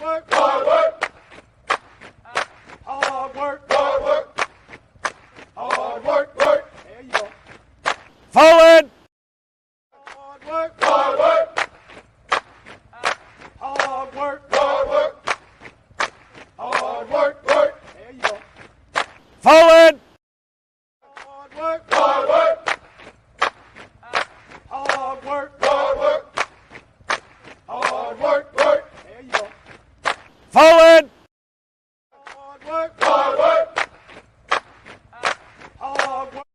work, hard work, hard work, hard work, hard work, work. There you go. Forward! Hard work, hard work, hard work, hard work, hard work, work. There you go. Forward! Hard work, hard work, hard work, hard work, hard work, work. There you go. Forward! Hard work, hard work, hard work.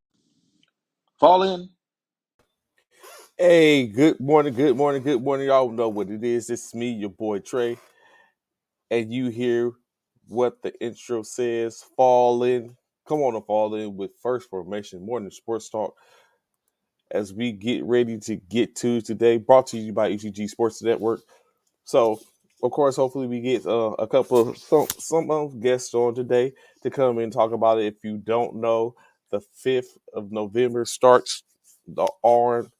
Fall in. Hey, good morning, good morning, good morning. Y'all know what it is. This is me, your boy Trey. And you hear what the intro says. Fall in. Come on and fall in with First Formation Morning Sports Talk as we get ready to get to today. Brought to you by E2G Sports Network. So, of course, hopefully we get a couple of some guests on today to come and talk about it. If you don't know, the 5th of November starts the Armed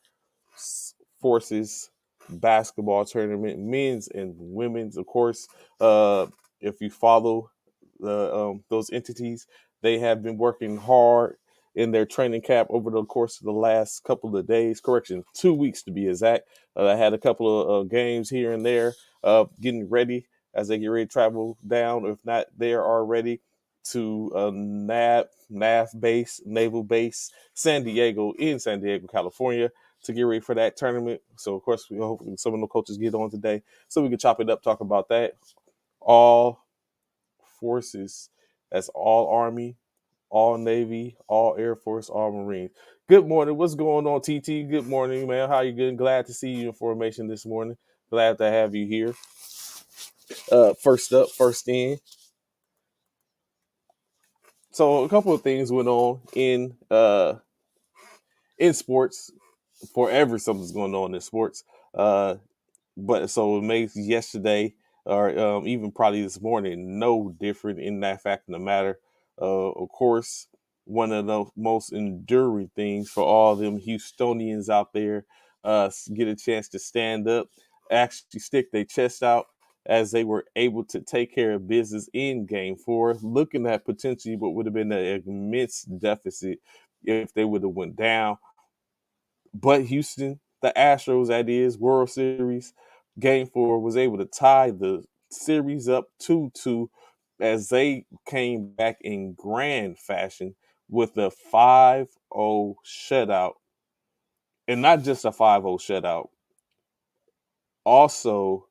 Forces basketball tournament, men's and women's. Of course, if you follow those entities, they have been working hard in their training camp over the course of the last couple of days. Correction, 2 weeks to be exact. I had a couple of games here and there, getting ready as they get ready to travel down. If not, they are already to Naval Base, San Diego, California, to get ready for that tournament. So, of course, we hope some of the coaches get on today so we can chop it up, talk about that. All forces, that's all Army, all Navy, all Air Force, all Marines. Good morning. What's going on, TT? Good morning, man. How you good? Glad to see you in formation this morning. Glad to have you here. First up, first in. So a couple of things went on in sports. Forever something's going on in sports. But so it makes yesterday or even probably this morning no different in that fact of the matter. Of course, one of the most enduring things for all them Houstonians out there get a chance to stand up, actually stick their chest out as they were able to take care of business in Game 4, looking at potentially what would have been an immense deficit if they would have went down. But Houston, the Astros, that is, World Series, Game 4, was able to tie the series up 2-2 as they came back in grand fashion with a 5-0 shutout. And not just a 5-0 shutout, also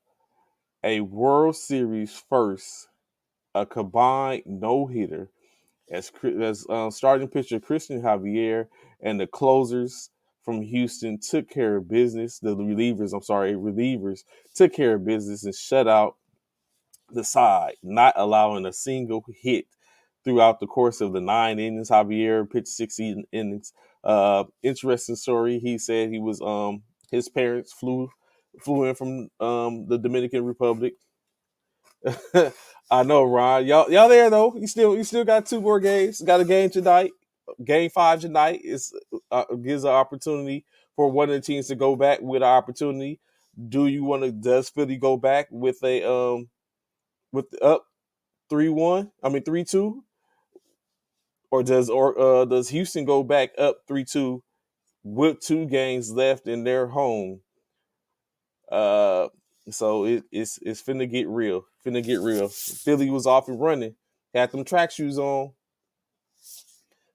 a World Series first, a combined no-hitter as starting pitcher Christian Javier and the closers from Houston took care of business. The relievers took care of business and shut out the side, not allowing a single hit throughout the course of the 9 innings. Javier pitched 16 innings. Interesting story. He said he was his parents flew in from the Dominican Republic. I know, Ron. Y'all there though. You still got 2 more games. Got a game tonight. Game 5 tonight is gives an opportunity for one of the teams to go back with an opportunity. Does Philly go back with with up 3-1? I mean 3-2, or does Houston go back up 3-2 with 2 games left in their home? So it's finna get real. Finna get real. Philly was off and running, had them track shoes on,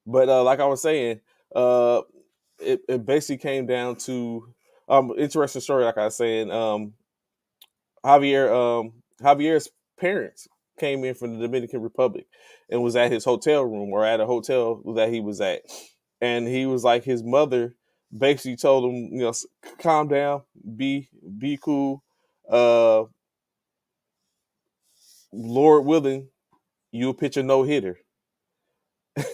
but like I was saying, it basically came down to interesting story. Like I was saying, Javier's parents came in from the Dominican Republic and was at his hotel room or at a hotel that he was at, and he was like, his mother basically told him, calm down, be cool. Lord willing, you'll pitch a no hitter.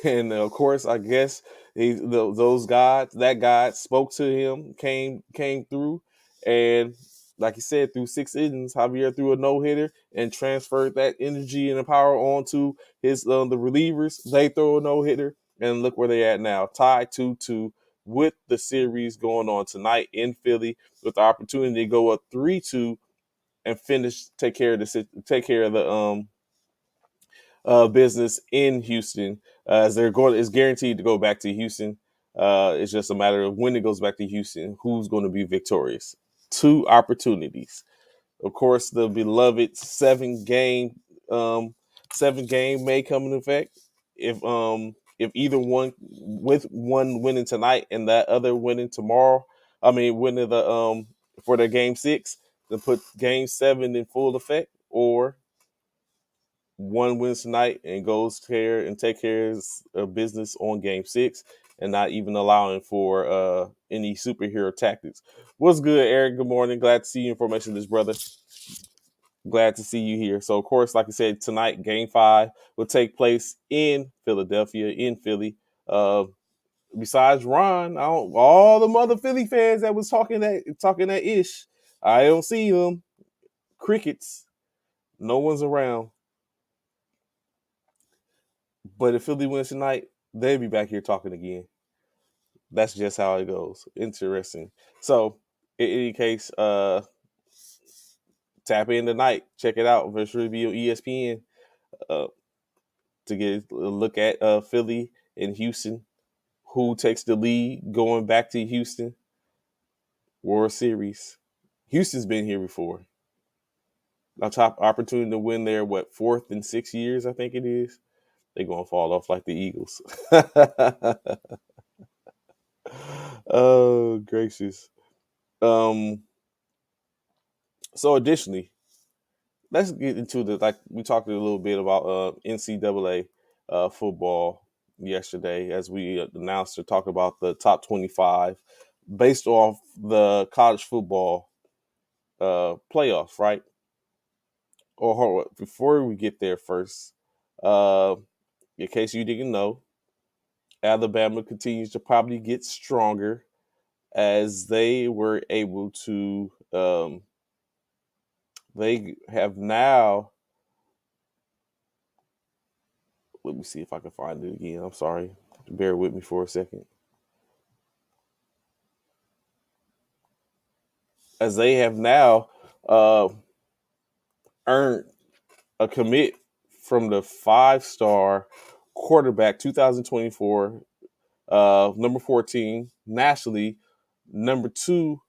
And of course, I guess that God spoke to him, came through, and like he said, through 6 innings, Javier threw a no hitter and transferred that energy and the power onto his the relievers. They throw a no hitter, and look where they at now, tied 2-2 with the series going on tonight in Philly, with the opportunity to go up 3-2 and take care of the business in Houston, as they're going. It's guaranteed to go back to Houston. It's just a matter of when it goes back to Houston, who's going to be victorious. Two opportunities. Of course, the beloved um, 7 game may come into effect if either one, with one winning tonight and that other winning tomorrow. I mean, winning the for the game 6 to put game 7 in full effect, or one wins tonight and goes care and take care of business on game 6, and not even allowing for any superhero tactics. What's good, Eric? Good morning. Glad to see you in formation, this brother. Glad to see you here. So, of course, like I said, tonight, game 5 will take place in Philadelphia, in Philly. Uh, Besides Ron, all the mother Philly fans that was talking that ish, I don't see them. Crickets. No one's around. But if Philly wins tonight, they'll be back here talking again. That's just how it goes. Interesting. So, in any case, tap in tonight. Check it out. Virtual Review ESPN to get a look at Philly and Houston. Who takes the lead going back to Houston? World Series. Houston's been here before. A top opportunity to win there, 4th in 6 years, I think it is. They're going to fall off like the Eagles. Oh, gracious. So additionally, let's get into we talked a little bit about NCAA football yesterday, as we announced or talked about the top 25 based off the college football playoffs, right? Or hold on, before we get there first, in case you didn't know, Alabama continues to probably get stronger, as they were able to they have now, let me see if I can find it again. I'm sorry. Bear with me for a second. As they have now earned a commit from the 5-star quarterback 2024, number 14 nationally, number 2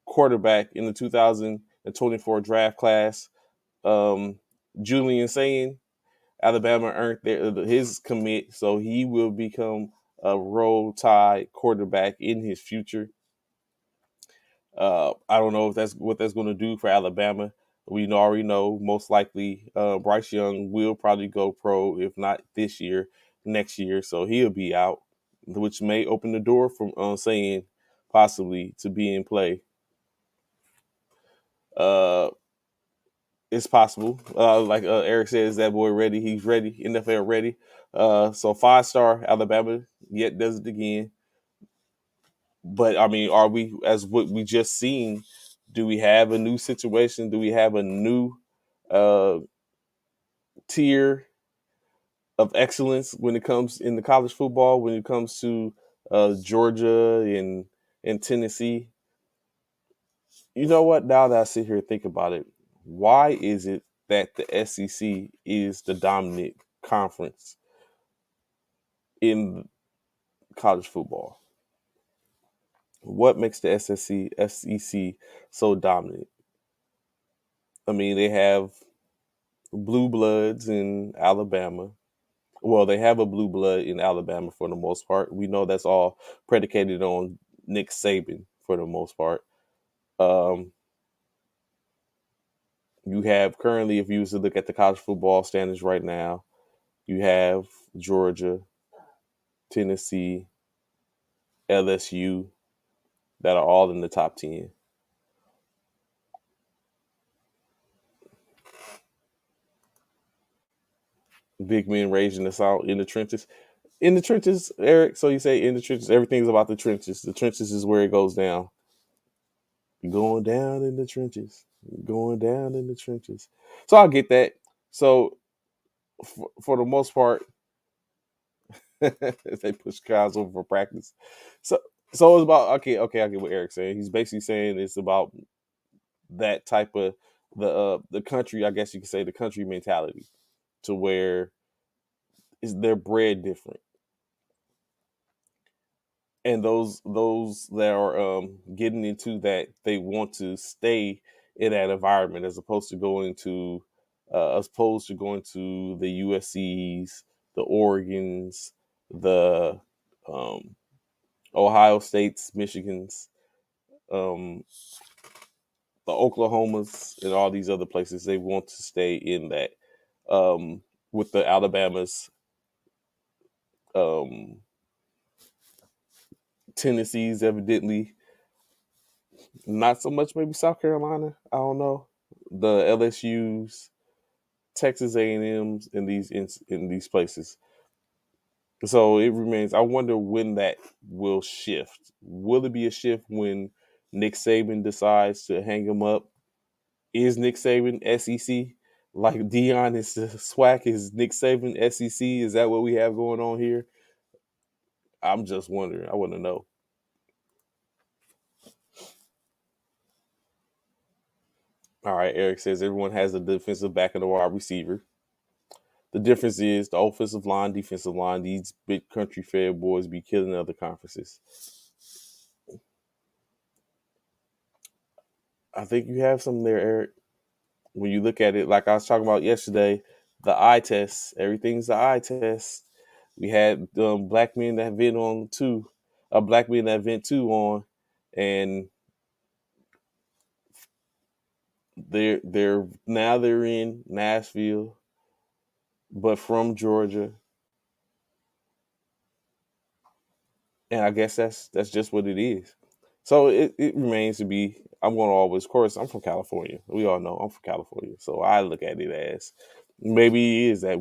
quarterback in the 2024 draft class, Julian Saying. Alabama earned his commit, so he will become a Roll Tide quarterback in his future. I don't know if that's what that's going to do for Alabama. We already know most likely Bryce Young will probably go pro, if not this year, next year. So he'll be out, which may open the door from Saying possibly to be in play. It's possible. Like Eric says, that boy ready. He's ready. NFL ready. So 5-star Alabama yet does it again. But I mean, are we, as what we just seen? Do we have a new situation? Do we have a new uh, tier of excellence when it comes in the college football? When it comes to Georgia and Tennessee? You know what? Now that I sit here and think about it, why is it that the SEC is the dominant conference in college football? What makes the SEC so dominant? I mean, they have blue bloods in Alabama. Well, they have a blue blood in Alabama for the most part. We know that's all predicated on Nick Saban for the most part. You have currently, if you was to look at the college football standings right now, you have Georgia, Tennessee, LSU, that are all in the top 10. Big men raising us out in the trenches. In the trenches, Eric, so you say in the trenches, everything's about the trenches. The trenches is where it goes down. Going down in the trenches. Going down in the trenches. So I get that. So for the most part, they push guys over for practice. So it's about, okay, I get what Eric's saying. He's basically saying it's about that type of the country, I guess you could say the country mentality, to where is they're bred different, and those that are getting into that, they want to stay in that environment as opposed to going to the USC's, the Oregons, the um, Ohio States, Michigans, um, the Oklahomas, and all these other places. They want to stay in that. With the Alabamas, um, Tennessee's, evidently not so much. Maybe South Carolina. I don't know. The LSU's, Texas A&M's, in these places. So it remains. I wonder when that will shift. Will it be a shift when Nick Saban decides to hang him up? Is Nick Saban SEC? Like Dion is the SWAC, is Nick Saban SEC? Is that what we have going on here? I'm just wondering. I want to know. All right, Eric says everyone has a defensive back and a wide receiver. The difference is the offensive line, defensive line. These big country fed boys be killing other conferences. I think you have something there, Eric. When you look at it, like I was talking about yesterday, the eye test. Everything's the eye test. We had black men that vent on two, black men that vent two on, and they're in Nashville, but from Georgia, and I guess that's just what it is. So it remains to be. I'm going to always, of course, I'm from California. We all know I'm from California, so I look at it as maybe it is that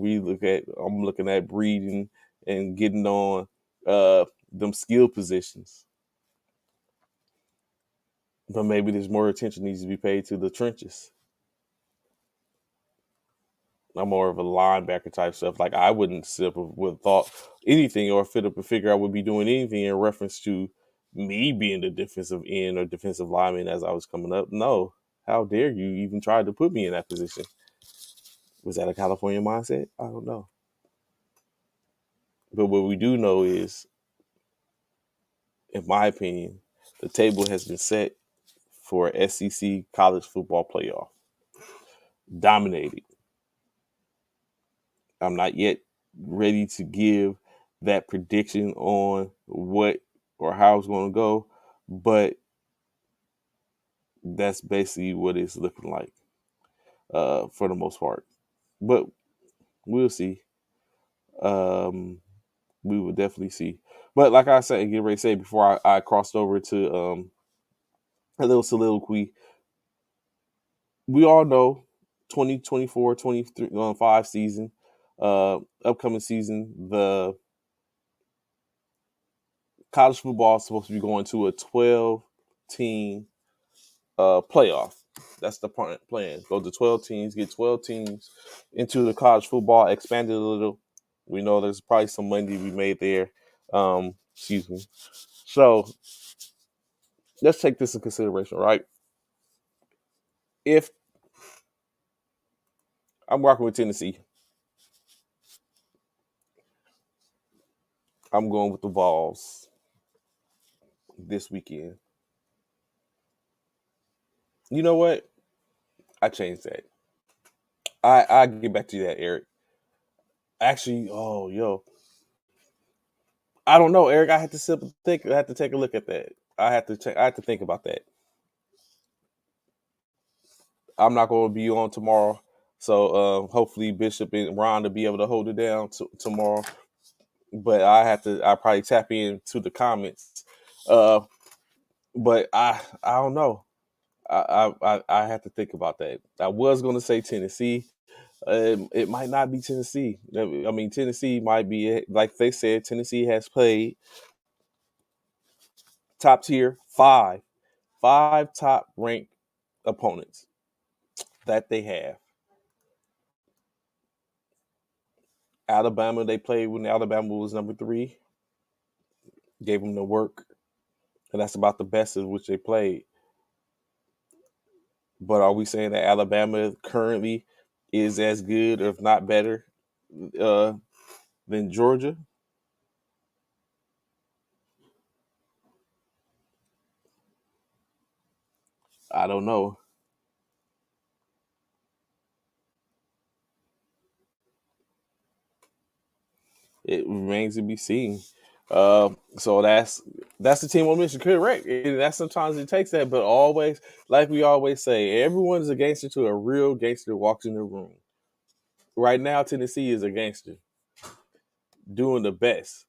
I'm looking at breeding and getting on them skill positions, but maybe there's more attention needs to be paid to the trenches. I'm more of a linebacker type stuff. Like I wouldn't would thought anything or fit up a figure I would be doing anything in reference to me being the defensive end or defensive lineman as I was coming up. No, how dare you even try to put me in that position? Was that a California mindset? I don't know. But what we do know is, in my opinion, the table has been set for SEC college football playoff. Dominated. I'm not yet ready to give that prediction on what or how it's going to go, but that's basically what it's looking like for the most part. But we'll see. We will definitely see. But like I said, get ready to say before I crossed over to a little soliloquy, we all know 2024-25 season, upcoming season, the college football is supposed to be going to a 12-team playoff. That's the plan. Go to 12 teams, get 12 teams into the college football, expand it a little. We know there's probably some money to be made there. Excuse me. So let's take this in consideration, right? If I'm working with Tennessee, I'm going with the Vols this weekend. You know what? I changed that. I get back to that, Eric. Actually, oh yo, I don't know, Eric. I had to think. I had to take a look at that. I had to think about that. I'm not going to be on tomorrow, so hopefully Bishop and Ron to be able to hold it down tomorrow. But I probably tap into the comments. But I don't know. I have to think about that. I was going to say Tennessee. It might not be Tennessee. I mean, Tennessee might be, like they said, Tennessee has played top tier five top ranked opponents that they have. Alabama, they played when Alabama was number 3, gave them the work, and that's about the best of which they played. But are we saying that Alabama currently is as good, or if not better, uh, than Georgia? I don't know. It remains to be seen. So that's the team on mission, correct? And that sometimes it takes that, but always, like we always say, everyone is a gangster to a real gangster that walks in the room. Right now, Tennessee is a gangster doing the best,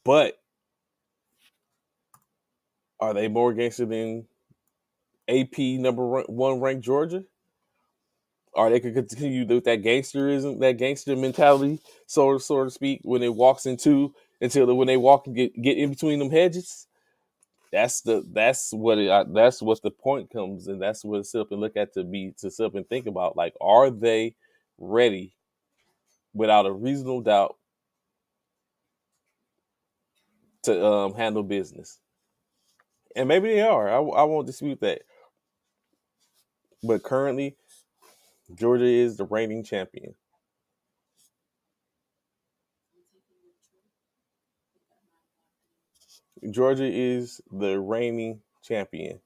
but are they more gangster than AP one ranked Georgia? Or they could continue with that gangsterism, that gangster mentality, so to speak, when it walks into until when they walk and get in between them hedges. That's what the point comes, and that's what sit up and look at to sit up and think about. Like, are they ready without a reasonable doubt to handle business? And maybe they are. I won't dispute that. But currently, Georgia is the reigning champion. Georgia is the reigning champion.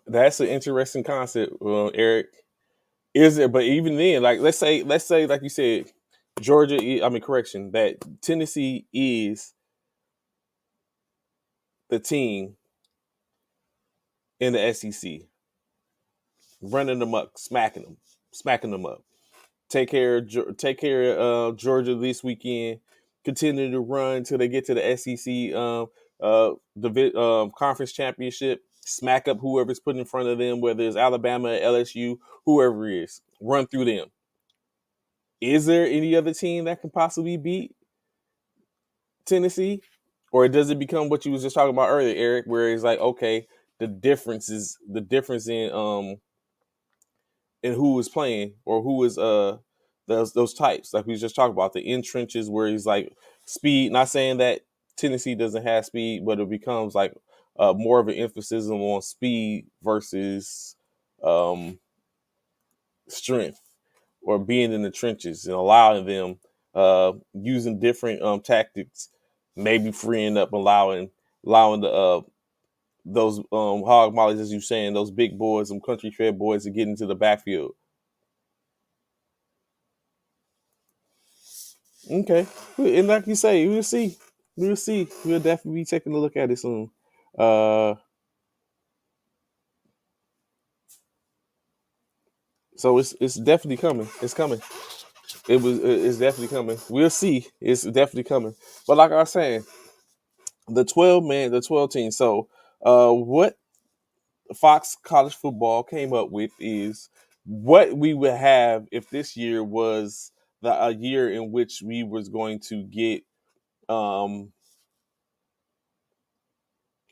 That's an interesting concept, Eric. Is it? But even then, like let's say, like you said, Georgia. I mean, correction, that Tennessee is the team in the SEC, running them up, smacking them up. Take care of Georgia this weekend. Continue to run till they get to the SEC conference championship. Smack up whoever's put in front of them, whether it's Alabama, LSU, whoever it is. Run through them. Is there any other team that can possibly beat Tennessee? Or does it become what you was just talking about earlier, Eric, where it's like, okay, the difference in who is playing or who is those types, like we just talked about, the in trenches where he's like speed. Not saying that Tennessee doesn't have speed, but it becomes like more of an emphasis on speed versus um, strength, or being in the trenches and allowing them using different tactics, maybe freeing up, allowing the those hog mollies, as you saying, those big boys, some country fed boys, to get into the backfield. Okay, and like you say, we'll see. We'll see. We'll definitely be taking a look at it soon. Uh, so it's definitely coming. It's coming. It's definitely coming. We'll see. It's definitely coming. But like I was saying, the 12 team. So what Fox College Football came up with is what we would have if this year was a year in which we was going to get um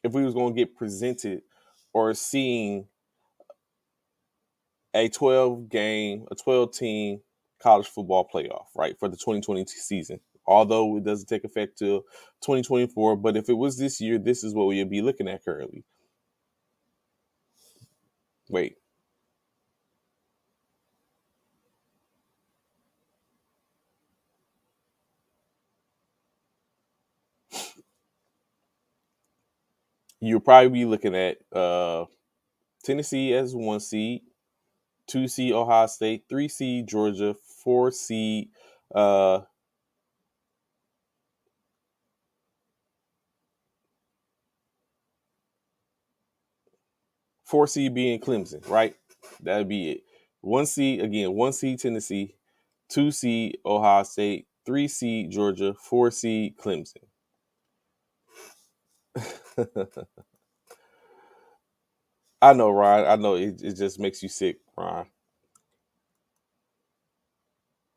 if we was going to get presented or seeing a 12 team college football playoff, right, for the 2020 season. Although it doesn't take effect till 2024, but if it was this year, this is what we'd be looking at currently. Wait, you'll probably be looking at Tennessee as 1 seed, 2 seed Ohio State, 3 seed Georgia, 4 seed uh, 4 seed being Clemson, right? That'd be it. 1 seed again, 1 seed Tennessee, 2 seed Ohio State, 3 seed Georgia, 4 seed Clemson. I know, Ryan. I know it just makes you sick, Ryan.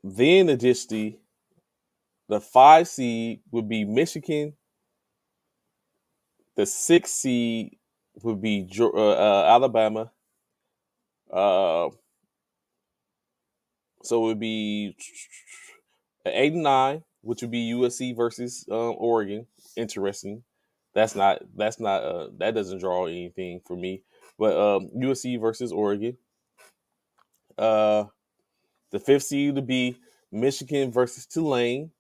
Then additionally, the 5 seed would be Michigan. The 6 seed would be Alabama. Uh, so it would be 8 and 9 which would be USC versus Oregon. Interesting. That doesn't draw anything for me. But USC versus Oregon. Uh, the fifth seed would be Michigan versus Tulane.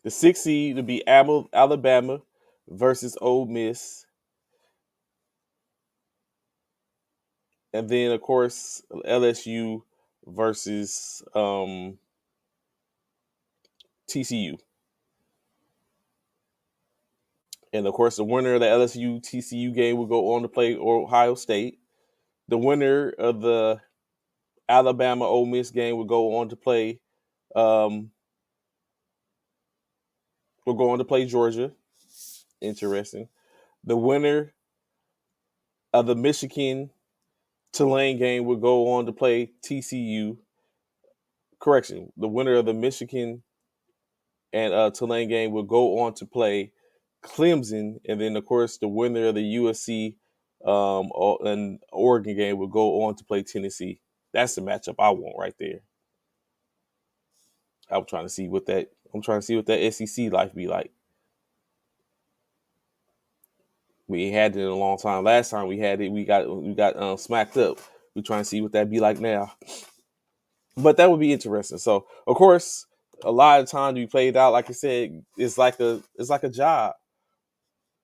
The sixth seed would be Alabama versus Ole Miss. And then, of course, LSU versus TCU. And, of course, the winner of the LSU TCU game will go on to play Ohio State. The winner of the Alabama Ole Miss game will go on to play um, Georgia. Interesting. The winner of the Michigan Tulane game will go on to play TCU. Correction. The winner of the Michigan and Tulane game will go on to play Clemson, and then of course the winner of the USC and Oregon game will go on to play Tennessee. That's the matchup I want right there. I'm trying to see what that SEC life be like. We ain't had it in a long time. Last time we had it, we got smacked up. We're trying to see what that be like now. But that would be interesting. So of course, a lot of times we played out, like I said, it's like a job.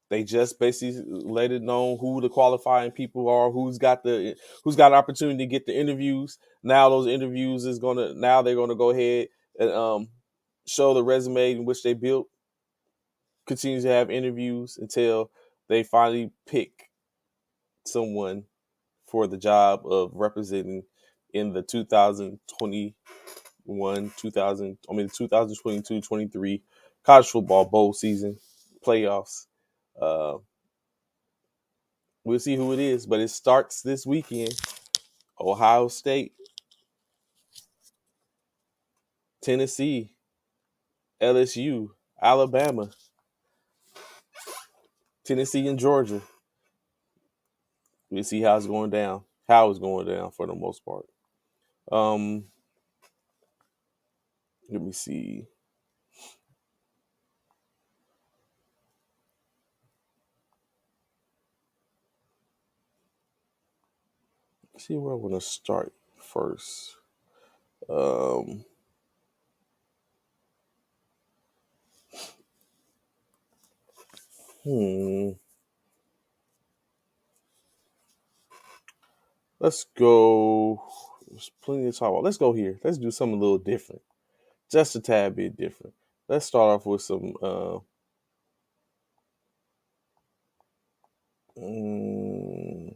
They just basically let it known who the qualifying people are, who's got the opportunity to get the interviews. Now those interviews they're gonna go ahead and show the resume in which they built. Continue to have interviews until they finally pick someone for the job of representing in the 2022-23 college football bowl season playoffs. Uh, we'll see who it is, but it starts this weekend. Ohio State, Tennessee, LSU, Alabama, Tennessee, and Georgia. We'll see how it's going down. How it's going down for the most part. Let me see. Let's see where I want to start first. Um, hmm. Let's go. There's plenty to talk about. Let's go here. Let's do something a little different. Just a tad bit different. Let's start off with some mm,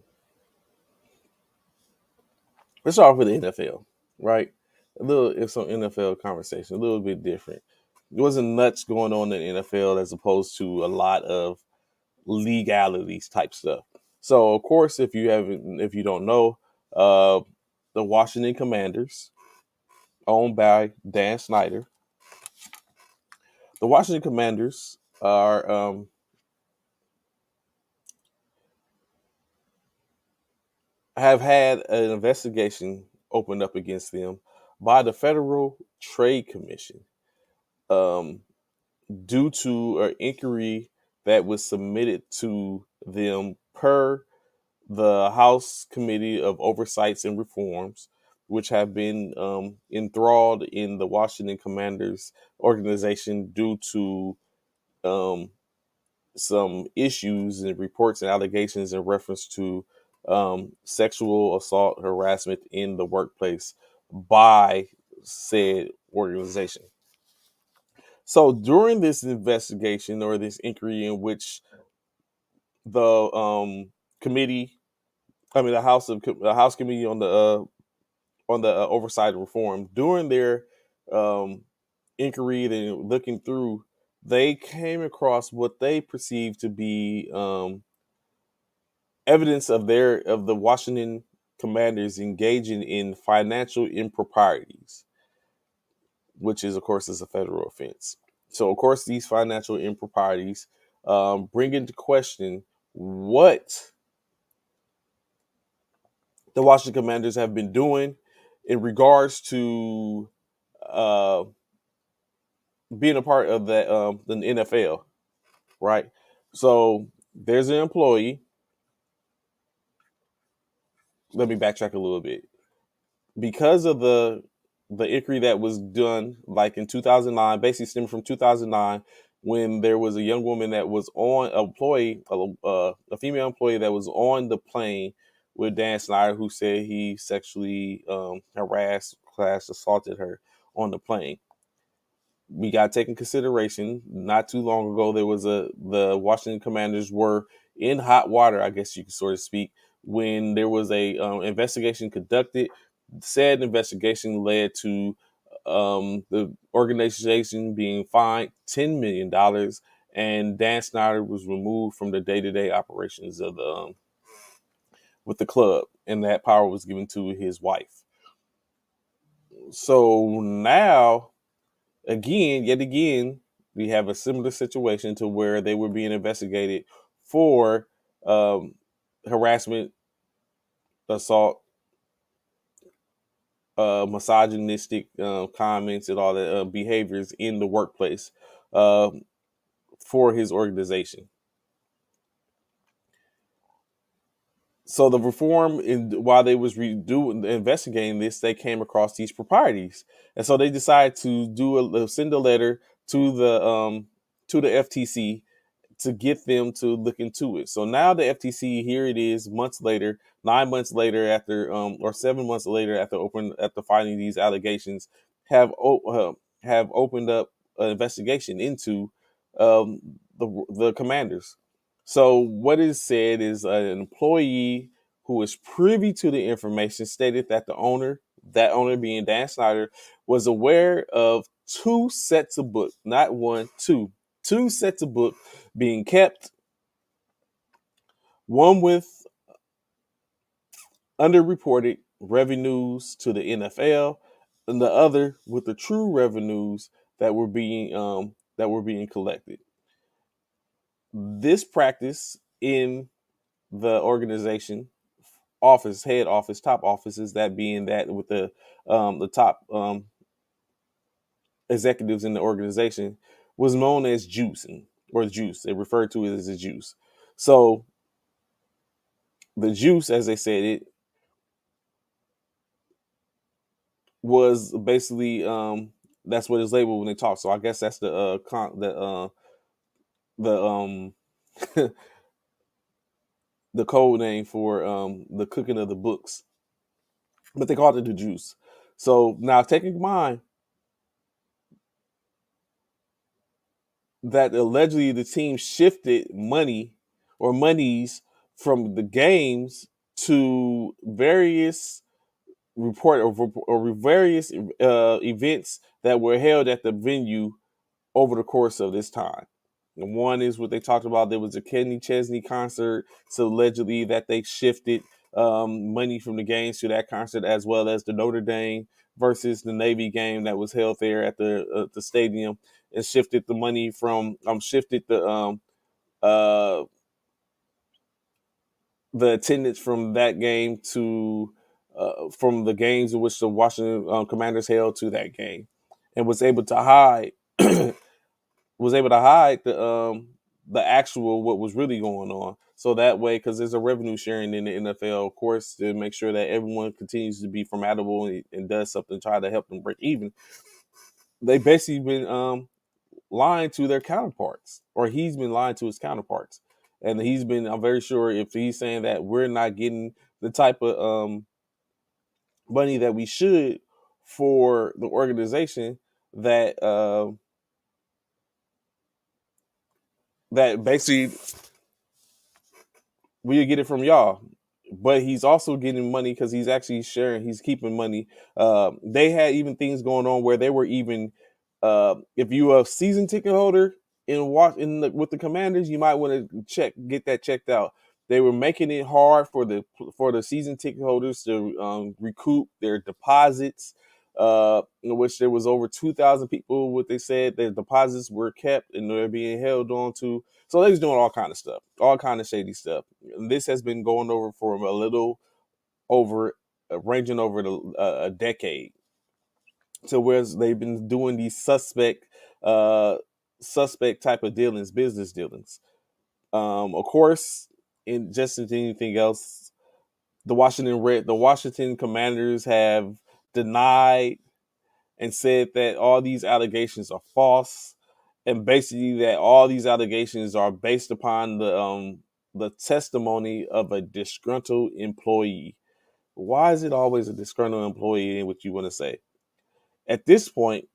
let's start off with the NFL, right? It's some NFL conversation, a little bit different. There wasn't much going on in the NFL as opposed to a lot of legalities type stuff. So, of course, if you don't know, uh, the Washington Commanders, owned by Dan Snyder, the Washington Commanders are have had an investigation opened up against them by the Federal Trade Commission um, due to an inquiry that was submitted to them per the House Committee of Oversights and Reforms, which have been enthralled in the Washington Commanders organization due to um, some issues and reports and allegations in reference to sexual assault, harassment in the workplace by said organization. So during this investigation or this inquiry, in which the committee, the House Committee on the Oversight and Reform, during their um, inquiry and looking through, they came across what they perceived to be evidence of the Washington Commanders engaging in financial improprieties, which is, of course, is a federal offense. So, of course, these financial improprieties bring into question what the Washington Commanders have been doing in regards to uh, being a part of the NFL, right? So there's an employee. Let me backtrack a little bit. Because of the inquiry that was done like in 2009, basically stemming from 2009, when there was a young woman that was on a female employee that was on the plane with Dan Snyder, who said he sexually harassed / assaulted her on the plane. We got to take in consideration. Not too long ago, the Washington Commanders were in hot water, I guess you could sort of speak, when there was a investigation conducted. Said investigation led to the organization being fined $10 million, and Dan Snyder was removed from the day-to-day operations of the with the club, and that power was given to his wife. So now yet again, we have a similar situation to where they were being investigated for harassment, assault, misogynistic comments, and all the behaviors in the workplace uh, for his organization. So the reform, while they was investigating this, they came across these proprieties, and so they decided to send a letter to the FTC to get them to look into it. So now the FTC, here it is, months later, 9 months later, or 7 months later after finding these allegations, have opened up an investigation into the Commanders. So what is said is an employee who is privy to the information stated that that owner being Dan Snyder, was aware of two sets of books, not one, two sets of books being kept, one with underreported revenues to the NFL, and the other with the true revenues that were being collected. This practice in the organization head office, top offices, that being that with the top executives in the organization, was known as juicing or juice. They referred to it as a juice. So the juice, as they said it, was basically that's what it's labeled when they talk. So I guess that's the the code name for the cooking of the books, but they called it the juice. So now, taking in mind that allegedly the team shifted money or monies from the games to various various events that were held at the venue over the course of this time. And one is what they talked about. There was a Kenny Chesney concert, so allegedly that they shifted money from the games to that concert, as well as the Notre Dame versus the Navy game that was held there at the stadium, and shifted the money shifted uh, the attendance from that game to from the games in which the Washington Commanders held to that game, and was able to hide the actual what was really going on. So that way, because there's a revenue sharing in the NFL, of course, to make sure that everyone continues to be formidable and does something to try to help them break even. They basically been lying to their counterparts, or he's been lying to his counterparts, and I'm very sure if he's saying that we're not getting the type of money that we should for the organization, that that basically we'll get it from y'all. But he's also getting money because he's actually sharing. He's keeping money. They had even things going on where they were even, if you a season ticket holder with the Commanders, you might want to get that checked out. They were making it hard for the season ticket holders to recoup their deposits. In which there was over 2,000 people. What they said, their deposits were kept and they're being held on to. So they was doing all kind of stuff, all kind of shady stuff. And this has been going over for a little over ranging over a decade. So whereas they've been doing these uh, suspect type of dealings, business dealings. Of course, in just as anything else, the Washington Commanders have denied and said that all these allegations are false, and basically that all these allegations are based upon the testimony of a disgruntled employee. Why is it always a disgruntled employee in what you want to say? At this point,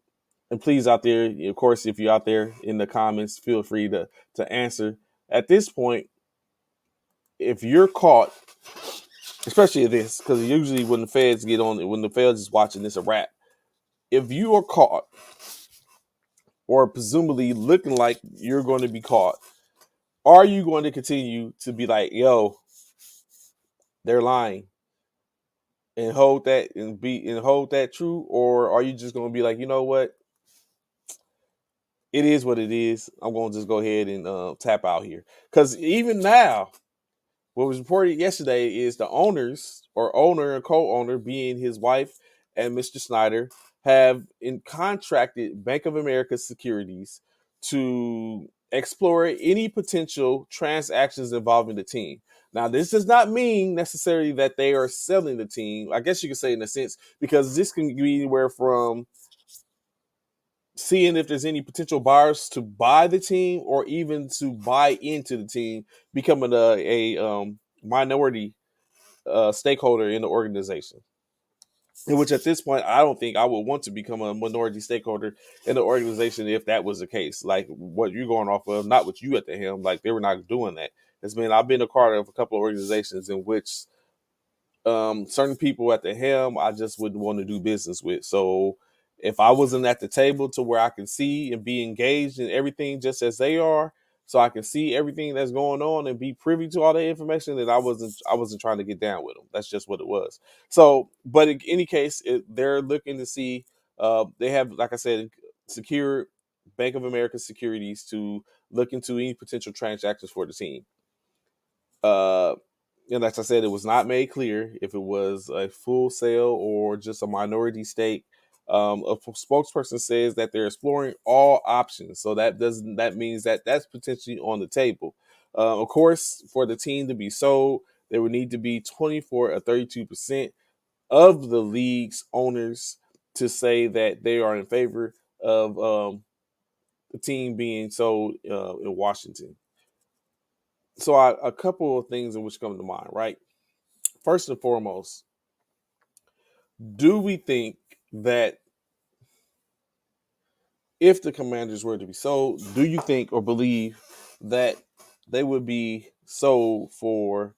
and please out there, of course, if you're out there in the comments, feel free to answer. At this point, if you're caught, especially this, because usually when the feds get on, when the feds is watching, it's a wrap. If you are caught, or presumably looking like you're going to be caught, are you going to continue to be like, yo, they're lying, and hold that true, or are you just going to be like, you know what, it is what it is. I'm going to just go ahead and tap out here, because even now, what was reported yesterday is the owners, or owner and co-owner, being his wife and Mr. Snyder, have contracted Bank of America Securities to explore any potential transactions involving the team. Now, this does not mean necessarily that they are selling the team. I guess you could say in a sense, because this can be anywhere from seeing if there's any potential buyers to buy the team, or even to buy into the team, becoming a minority stakeholder in the organization. In which, at this point, I don't think I would want to become a minority stakeholder in the organization if that was the case. Like what you're going off of, not what you at the helm. Like they were not doing that. I've been a part of a couple of organizations in which certain people at the helm I just wouldn't want to do business with. So if I wasn't at the table to where I can see and be engaged in everything just as they are, so I can see everything that's going on and be privy to all the information, then I wasn't trying to get down with them. That's just what it was. So, but in any case, they're looking to see. They have, like I said, secured Bank of America securities to look into any potential transactions for the team. Uh, and as I said, it was not made clear if it was a full sale or just a minority stake. A spokesperson says that they're exploring all options, so that means that that's potentially on the table. Of course, for the team to be sold, there would need to be 24 or 32% of the league's owners to say that they are in favor of the team being sold in Washington. So a couple of things in which come to mind, right? First and foremost, do we think that if the Commanders were to be sold, do you think or believe that they would be sold for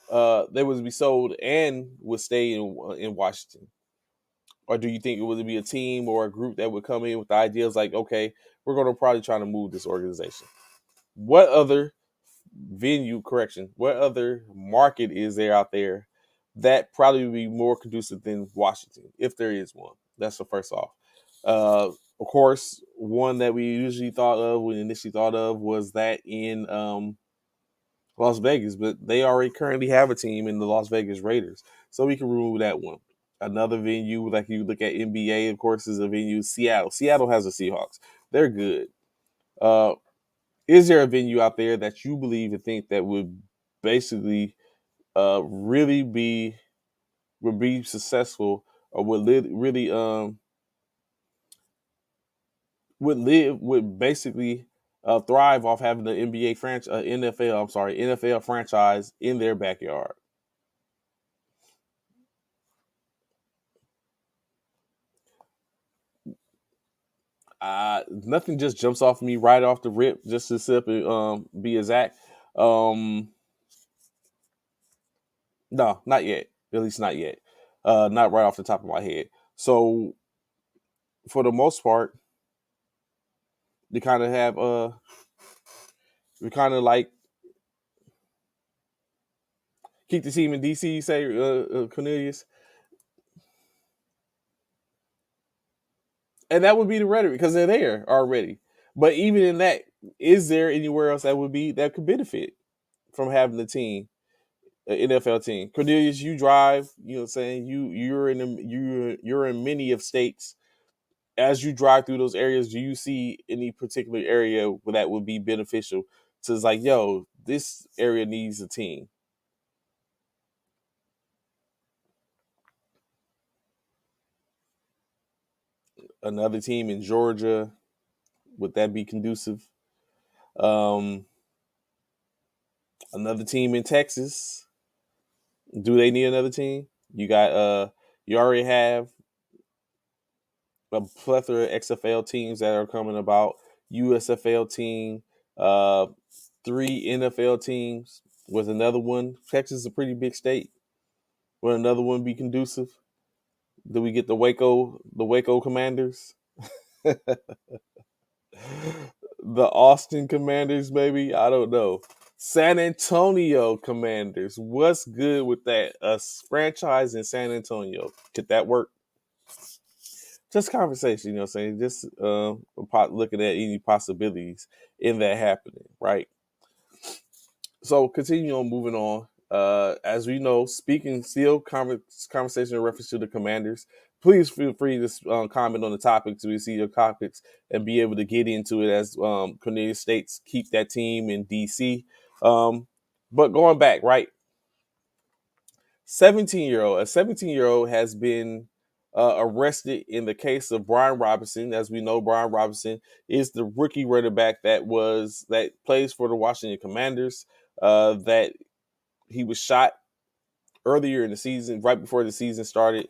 they would be sold and would stay in Washington? Or do you think it would be a team or a group that would come in with ideas like, okay, we're going to probably try to move this organization? What other what other market is there out there that probably would be more conducive than Washington, if there is one? That's the first off. Of course, one that we initially thought of was that in Las Vegas, but they already currently have a team in the Las Vegas Raiders, so we can remove that one. Another venue, like you look at NBA, of course, is a venue. Seattle. Seattle has the Seahawks. They're good. Uh, is there a venue out there that you believe and think that would basically really would be successful, or really would basically thrive off having the NFL franchise in their backyard? Nothing just jumps off me right off the rip, just to simply be exact. Um, no, not yet. At least not yet. Not right off the top of my head. So for the most part, they kind of have we kind of like keep the team in DC. You say, Cornelius, and that would be the rhetoric because they're there already. But even in that, is there anywhere else that could benefit from having the team? an NFL team. Cornelius, you drive. You know what I'm saying? You're in many of states. As you drive through those areas, do you see any particular area where that would be beneficial? So it's like, yo, this area needs a team. Another team in Georgia, would that be conducive? Um, Another team in Texas. Do they need another team? You already have a plethora of XFL teams that are coming about, USFL team, uh, three NFL teams with another one. Texas is a pretty big state. Will another one be conducive? Do we get the Waco Commanders? The Austin Commanders, maybe? I don't know. San Antonio Commanders. What's good with that? A franchise in San Antonio. Could that work? Just conversation, you know what I'm saying? Just looking at any possibilities in that happening, right? So continue on moving on. As we know, speaking still conversation in reference to the Commanders. Please feel free to comment on the topics. We see your topics and be able to get into it as Cornelius states keep that team in DC. But going back, right? 17-year old has been arrested in the case of Brian Robinson. As we know, Brian Robinson is the rookie running back that plays for the Washington Commanders. That he was shot earlier in the season, right before the season started.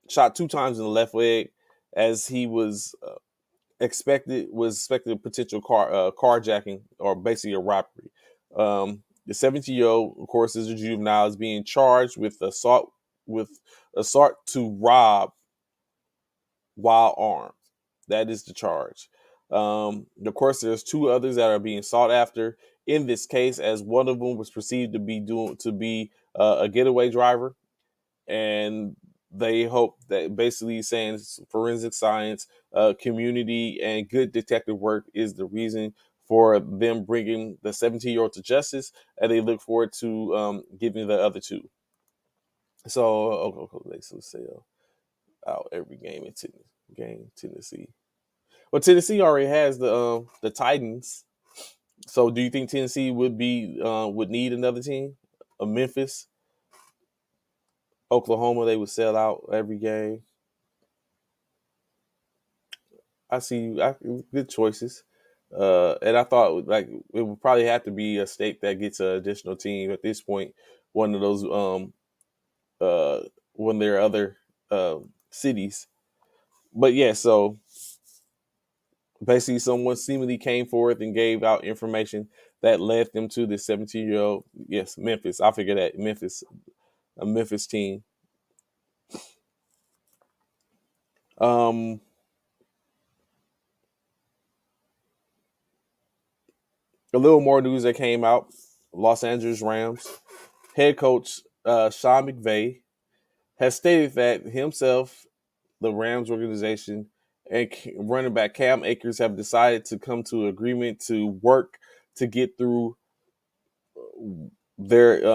Shot 2 times in the left leg as he was expected potential carjacking or basically a robbery. The 17-year-old, of course, is a juvenile, is being charged with assault to rob while armed. That is the charge. Of course, there's two others that are being sought after in this case, as one of them was perceived to be a getaway driver, and they hope that basically saying forensic science, community, and good detective work is the reason for them bringing the 17-year-old to justice, and they look forward to giving the other two. So, they sell out every game in Tennessee. Well, Tennessee already has the Titans. So, do you think Tennessee would need another team? Memphis, Oklahoma, they would sell out every game. Good choices. And I thought like it would probably have to be a state that gets an additional team at this point. One of those one of their other cities. But yeah, so basically someone seemingly came forth and gave out information that led them to the 17-year-old. Yes, Memphis. I figured that a Memphis team. Um, a little more news that came out. Los Angeles Rams head coach Sean McVay has stated that himself, the Rams organization, and running back Cam Akers have decided to come to an agreement to work to get through their,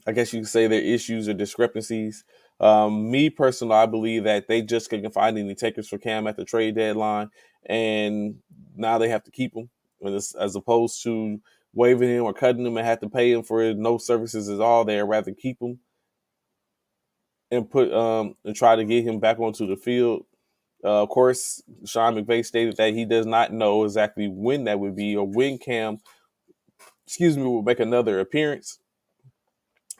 I guess you could say, their issues or discrepancies. Me personally, I believe that they just couldn't find any takers for Cam at the trade deadline, and now they have to keep him, as opposed to waiving him or cutting him and have to pay him for no services at all. They'd rather keep him and try to get him back onto the field. Of course, Sean McVay stated that he does not know exactly when that would be or when Cam, will make another appearance,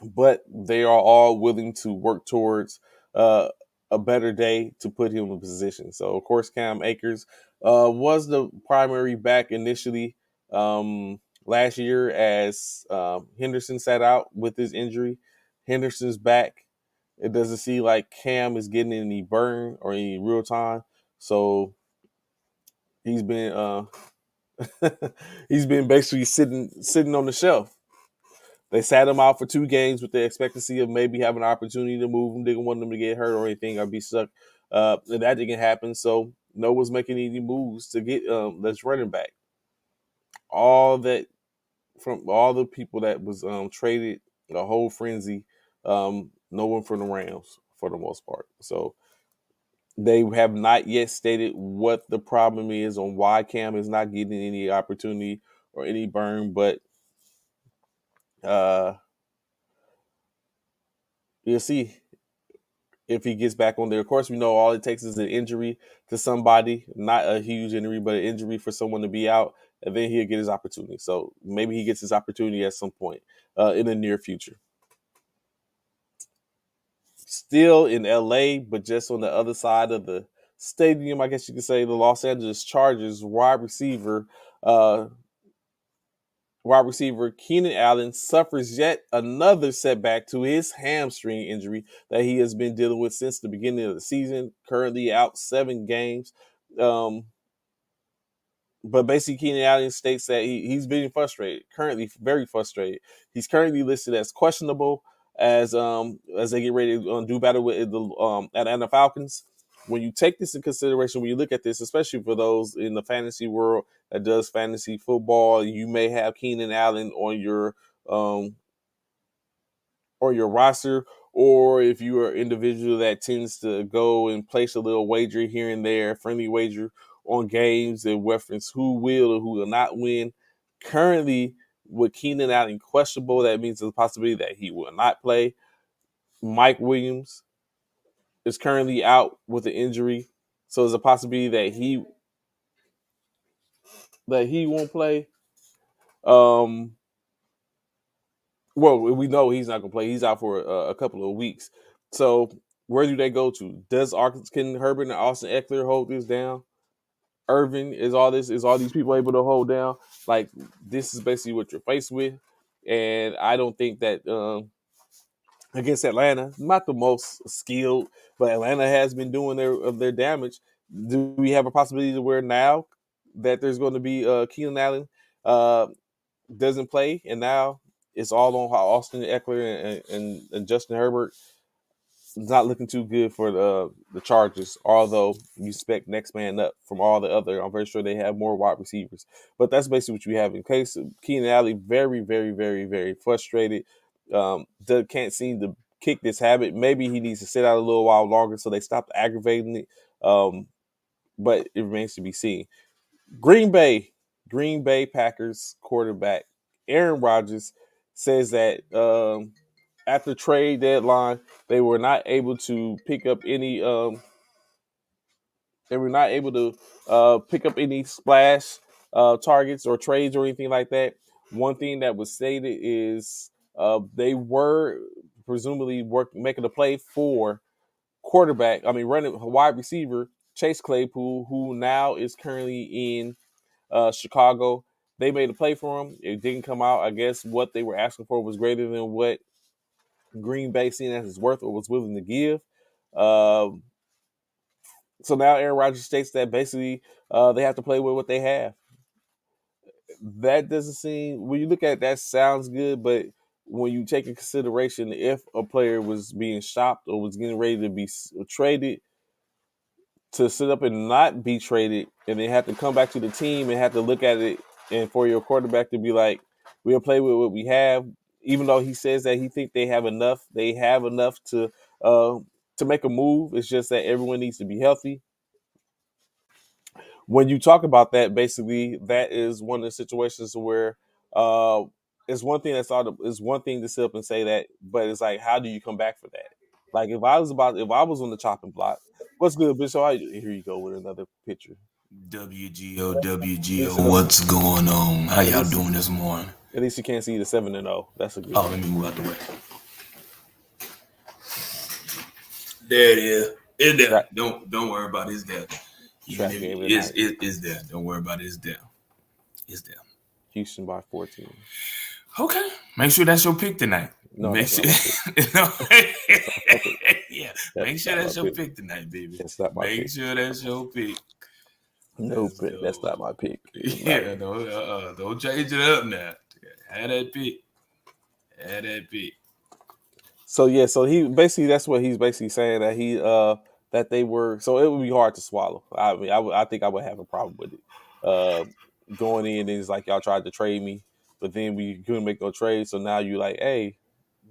but they are all willing to work towards a better day to put him in position. So, of course, Cam Akers was the primary back initially last year as Henderson sat out with his injury. Henderson's back. It doesn't seem like Cam is getting any burn or any real time. So he's been he's been basically sitting on the shelf. They sat him out for 2 games with the expectancy of maybe having an opportunity to move him. Didn't want him to get hurt or anything or be stuck. And that didn't happen. So no one's making any moves to get this running back. All that from all the people that was traded, the whole frenzy. No one from the Rams for the most part. So they have not yet stated what the problem is on why Cam is not getting any opportunity or any burn, but uh, you'll see if he gets back on there. Of course, we know all it takes is an injury to somebody, not a huge injury, but an injury for someone to be out, and then he'll get his opportunity. So maybe he gets his opportunity at some point in the near future. Still in LA, but just on the other side of the stadium, I guess you could say, the Los Angeles Chargers uh, wide receiver Keenan Allen suffers yet another setback to his hamstring injury that he has been dealing with since the beginning of the season. Currently out 7 games. Um, but basically, Keenan Allen states that he's being frustrated, currently very frustrated. He's currently listed as questionable as they get ready to do battle with the Atlanta Falcons. When you take this in consideration, when you look at this, especially for those in the fantasy world that does fantasy football, you may have Keenan Allen um, on your roster, or if you are an individual that tends to go and place a little wager here and there, friendly wager on games and reference who will or who will not win. Currently, with Keenan Allen questionable, that means there's a possibility that he will not play. Mike Williams is currently out with an injury, so there's a possibility that he won't play. Um, well, we know he's not going to play. He's out for a couple of weeks. So where do they go to? Can Herbert and Austin Eckler hold this down? Irvin is all these people able to hold down? Like, this is basically what you're faced with, and I don't think that against Atlanta, not the most skilled, but Atlanta has been doing their damage. Do we have a possibility to where now that there's going to be Keenan Allen uh, doesn't play, and now it's all on how Austin Eckler and Justin Herbert is not looking too good for the Chargers. Although you expect next man up from all the other, I'm very sure they have more wide receivers. But that's basically what you have in case. Keenan Allen very, very, very, very frustrated. Can't seem to kick this habit. Maybe he needs to sit out a little while longer so they stop aggravating it. But it remains to be seen. Green Bay Packers quarterback Aaron Rodgers says that after trade deadline, they were not able to pick up any. They were not able to pick up any splash targets or trades or anything like that. One thing that was stated is they were presumably making a play for running wide receiver Chase Claypool, who now is currently in Chicago. They made a play for him. It didn't come out. I guess what they were asking for was greater than what Green Bay seen as his worth or was willing to give. Um, so now Aaron Rodgers states that basically they have to play with what they have. That doesn't seem, when you look at it, that sounds good, but when you take in consideration if a player was being shopped or was getting ready to be traded, to sit up and not be traded and then have to come back to the team and have to look at it, and for your quarterback to be like, we'll play with what we have, even though he says that he think they have enough uh, to make a move. It's just that everyone needs to be healthy. When you talk about that, basically that is one of the situations where it's one thing it's one thing to sit up and say that, but it's like, how do you come back for that? Like, if I was on the chopping block, what's good, bitch? So here you go with another picture. WGO, WGO, It's what's going on? How at y'all least doing this morning? at least you can't see the 7-0. That's a good Oh, thing. let me move out the way. There it is. It's there. Trap Don't worry about it. It's there. Even trap if game tonight. it's there. Don't worry about it. It's there. It's there. Houston by 14. Okay. Make sure that's your pick tonight. No, Make that's sure. not my pick. No. That's not my pick. Yeah. Make That's sure not my that's your pick. pick tonight, baby. That's not my Make pick. sure that's your pick. No Let's pick. That's go. not my pick. Yeah. Don't change it up now. Have that pick. Have that pick. So yeah, so he basically, that's what he's basically saying, that that they were, so it would be hard to swallow. I mean, I think I would have a problem with it. Uh, Going in and it's like, y'all tried to trade me. but then we couldn't make no trade. So now you like, hey,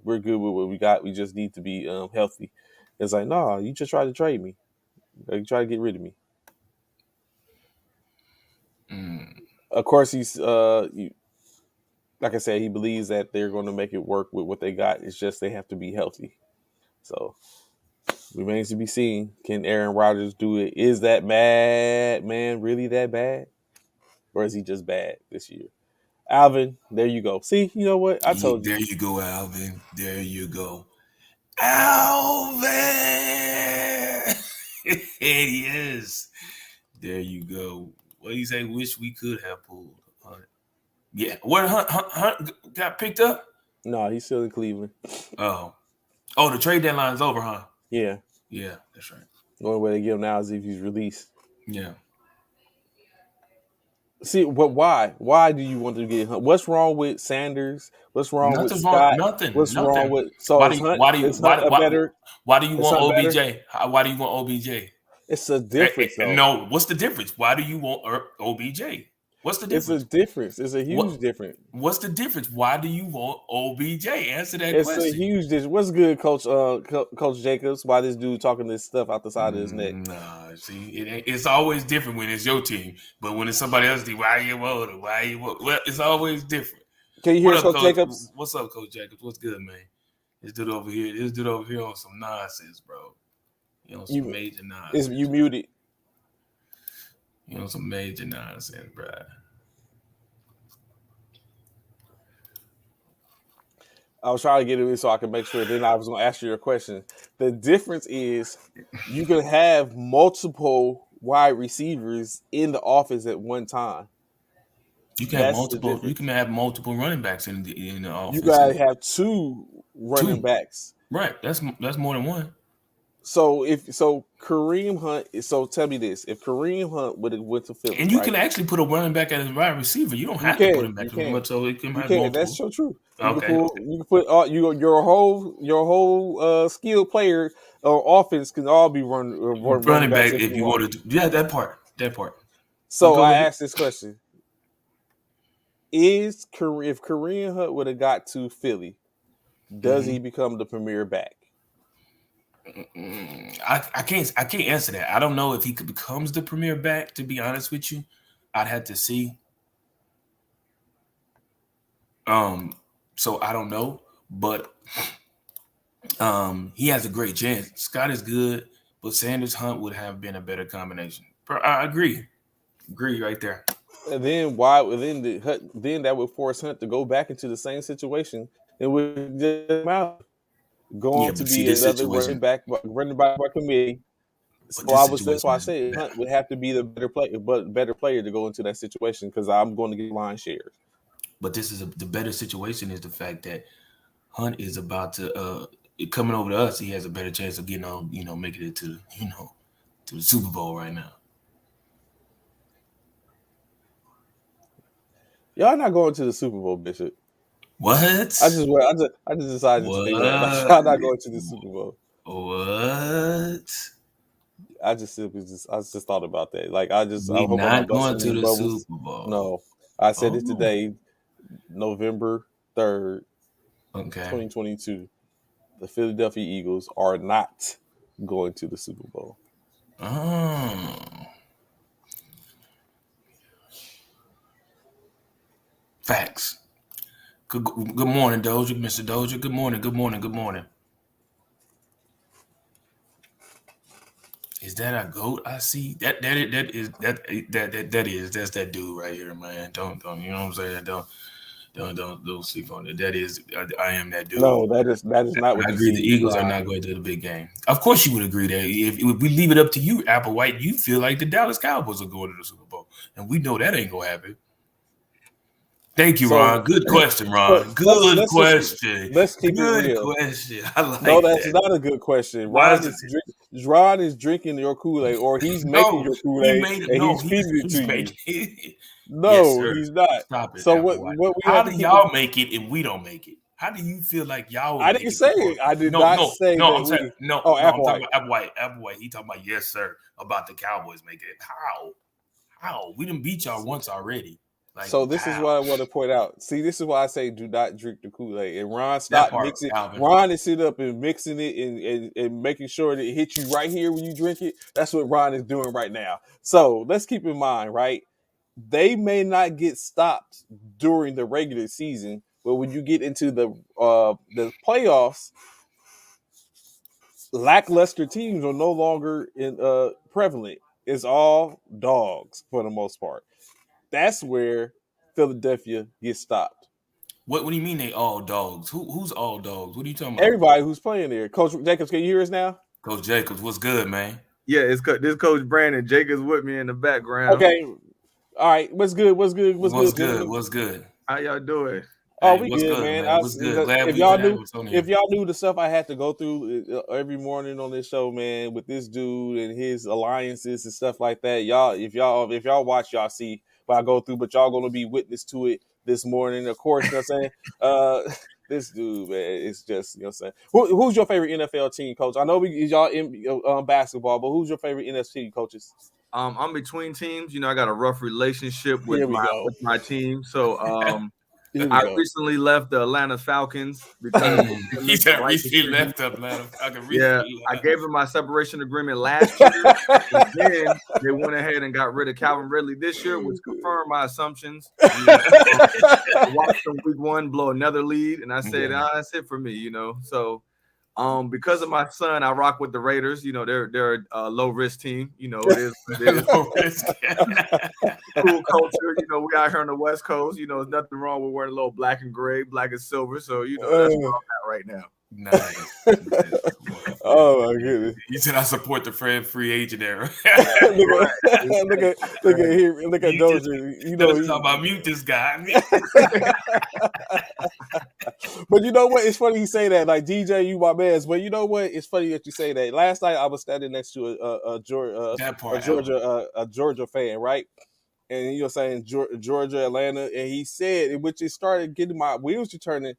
we're good with what we got. We just need to be healthy. It's like, no, you just tried to trade me. Like, you try to get rid of me. Of course, he's like I said, he believes that they're going to make it work with what they got. It's just they have to be healthy. So remains to be seen. Can Aaron Rodgers do it? Is that bad man really that bad, or is he just bad this year? Alvin, there you go. See, you know what? I told you. There you go, Alvin. There you go. Alvin! He is. There you go. What do you say? Wish we could have pulled Hunt. Yeah. Where Hunt got picked up? No, he's still in Cleveland. Oh, the trade deadline's over, huh? Yeah. Yeah, that's right. The only way they get him now is if he's released. Yeah. See, but why? Why do you want to get Hunt? What's wrong with Sanders? What's wrong with Scott? What's wrong with why do you want OBJ? Better? Why do you want OBJ? It's a difference, though. No, what's the difference? Why do you want OBJ? What's the difference? It's a difference. It's a huge difference. What's the difference? Why do you want OBJ? Answer that question. It's a huge difference. What's good, Coach Coach Jacobs? Why this dude talking this stuff out the side of his neck? Nah, see, it's always different when it's your team, but when it's somebody else's team, why you want it? Well, it's always different. Can you hear Coach Jacobs? What's up, Coach Jacobs? What's good, man? This dude over here on some nonsense, bro. You know, some major nonsense. You muted. You know, some major nonsense, bro. I was trying to get it in so I could make sure. Then I was going to ask you your question. The difference is you can have multiple wide receivers in the offense at one time. You can have multiple. You can have multiple running backs in the offense. You gotta have two running backs. Right. That's more than one. So Kareem Hunt. So tell me this: if Kareem Hunt would have went to Philly, and you can actually put a running back as a wide receiver, you don't have to put him back as much. So it can have multiple. That's so true. You can put your whole skilled player or offense can all be running back if you wanted to. Yeah, that part. So I asked this question: if Kareem Hunt would have got to Philly, does he become the premier back? I can't answer that. I don't know if he becomes the premier back. To be honest with you, I'd have to see. So I don't know, but he has a great chance. Scott is good, but Sanders Hunt would have been a better combination. I agree right there. And then then that would force Hunt to go back into the same situation and would just out. Going to be another running back by committee. So that's why I say Hunt would have to be the better player to go into that situation because I'm going to get line shares. But this is the better situation is the fact that Hunt is about to coming over to us. He has a better chance of getting on, making it to to the Super Bowl right now. Y'all not going to the Super Bowl, Bishop. What? I just decided to do that. I'm not going to the Super Bowl. What? I just thought about that. Like I hope I'm not going to the Super Bowl. No, I said it today, November 3rd, 2022. The Philadelphia Eagles are not going to the Super Bowl. Oh. Facts. Good morning, Doja, Mr. Doja. Good morning. Is that a goat? I see that's that dude right here, man. Don't you know what I'm saying? Don't sleep on it. That is, I am that dude. No, that is not what I agree. The Eagles are not going to the big game. Of course, you would agree that if we leave it up to you, Applewhite, you feel like the Dallas Cowboys are going to the Super Bowl, and we know that ain't gonna happen. Thank you, Ron. Good question, Ron. Good question. Let's keep it real. Good question. I like no, that's not a good question. Ron is drinking your Kool-Aid, or he's making your Kool-Aid, he's feeding it to you. No, yes, he's not. Stop it. So what how do y'all make it and we don't make it? How do you feel like y'all? I didn't say it. I did not say no. that. I'm saying no. I'm talking about Applewhite. He talking about yes, sir, about the Cowboys making it. How? We done beat y'all once already. Like, So this is pow. what I want to point out. See, this is why I say do not drink the Kool-Aid. And Ron, That stop part, mixing. Alvin. Ron is sitting up and mixing it and making sure that it hits you right here when you drink it. That's what Ron is doing right now. So let's keep in mind, right? They may not get stopped during the regular season, but when you get into the playoffs, lackluster teams are no longer prevalent. It's all dogs for the most part. That's where Philadelphia gets stopped. What do you mean they all dogs? Who's all dogs? What are you talking about? Everybody who's playing there. Coach Jacobs, can you hear us now? Coach Jacobs, what's good, man? Yeah, this Coach Brandon Jacobs with me in the background. Okay. All right. What's good? What's good, gentlemen? What's good? How y'all doing? Oh, Hey, we what's good, good, man. What's good? Glad If we y'all have knew, us on if here. y'all knew the stuff I had to go through every morning on this show, man, with this dude and his alliances and stuff like that, if y'all watch, y'all see what I go through. But y'all gonna be witness to it this morning, of course. You know what I'm saying? This dude, man, it's just, you know what I'm saying. Who's your favorite NFL team, coach? I know y'all in basketball, but who's your favorite NFC coaches? I'm between teams. You know, I got a rough relationship Here with we go. my team. So Here we I go. recently left the Atlanta Falcons because He said recently left Atlanta. yeah, I gave them my separation agreement last year, and then they went ahead and got rid of Calvin Ridley this year, which confirmed my assumptions. I watched them week 1 blow another lead, and I said, that's it for me, you know. So because of my son, I rock with the Raiders. You know, they're a low risk team. You know, it is what it is. Low risk. Cool culture. You know, we out here on the West Coast. You know, there's nothing wrong with wearing a little black and gray, black and silver. So, you know, that's where I'm at right now. Nice. Oh my goodness! You said I support the Fred free agent era. look at here, look at Dozier. You know, talk about mute this guy. But you know what? It's funny you say that. Like DJ, you my man. But you know what? It's funny that you say that. Last night I was standing next to a Georgia fan, right? And you're saying Georgia, Atlanta, and he said, which it started getting my wheels to turning.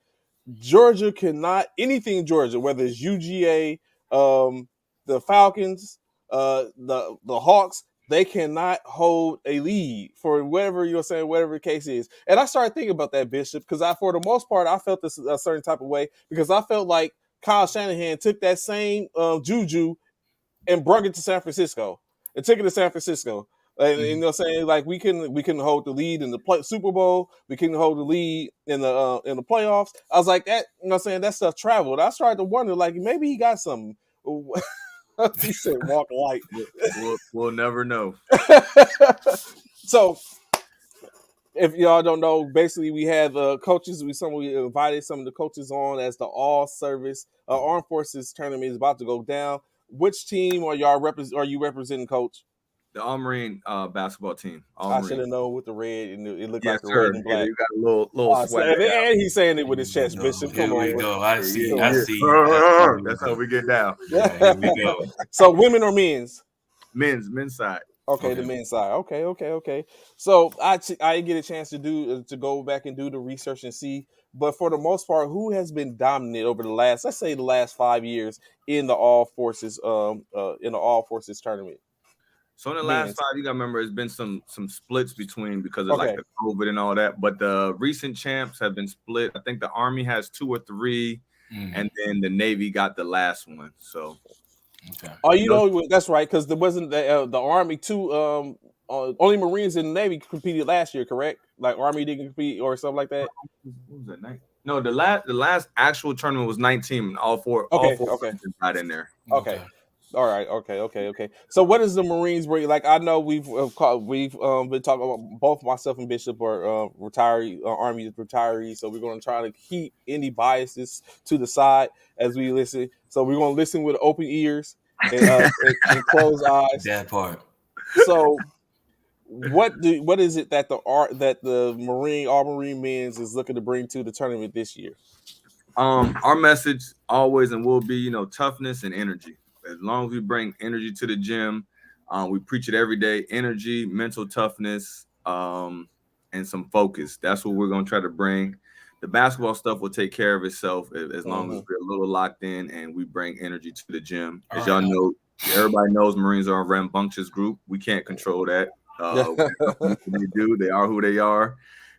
Georgia cannot anything Georgia, whether it's UGA, the Falcons, the Hawks, they cannot hold a lead for whatever you're saying, whatever the case is. And I started thinking about that, Bishop, because for the most part, I felt this a certain type of way because I felt like Kyle Shanahan took that same juju and brought it to San Francisco and took it to San Francisco. And you know what I'm saying? Like we couldn't hold the lead in the Super Bowl. We couldn't hold the lead in the playoffs. I was like, that, you know what I'm saying? That stuff traveled. I started to wonder, like, maybe he got something. He said walk light. We'll never know. So if y'all don't know, basically we had the coaches. We invited some of the coaches on as the all service armed forces tournament is about to go down. Which team are you representing, Coach? The All-Marine basketball team. I should have known with the red, and it looked like the sir. red and black. Yeah, you got a little swag. And he's saying it with his chest, Bishop. Here Come we on, go. I see. That's how we get down. Here we go. So women or men's? Men's side. Okay, the men's side. Okay. So I didn't get a chance to go back and do the research and see, but for the most part, who has been dominant over the last 5 years in the all forces tournament? So in the last 5, you gotta remember, there's been some splits between because of like the COVID and all that. But the recent champs have been split. I think the Army has 2 or 3, and then the Navy got the last one. So, that's right, because there wasn't the Army too. Only Marines and the Navy competed last year, correct? Like Army didn't compete or something like that. What was that night? No, the last actual tournament was 19. All four got in there. Okay. All right. Okay. So, what is the Marines bring? Like, I know we've been talking about, both myself and Bishop are Army retirees. So we're going to try to keep any biases to the side as we listen. So we're going to listen with open ears and closed eyes. That part. So, what is it that the Marine men's is looking to bring to the tournament this year? Our message always and will be, toughness and energy. As long as we bring energy to the gym, we preach it every day. Energy, mental toughness, and some focus. That's what we're going to try to bring. The basketball stuff will take care of itself as long as we're a little locked in and we bring energy to the gym. As y'all know, everybody knows Marines are a rambunctious group. We can't control that. They do. They are who they are,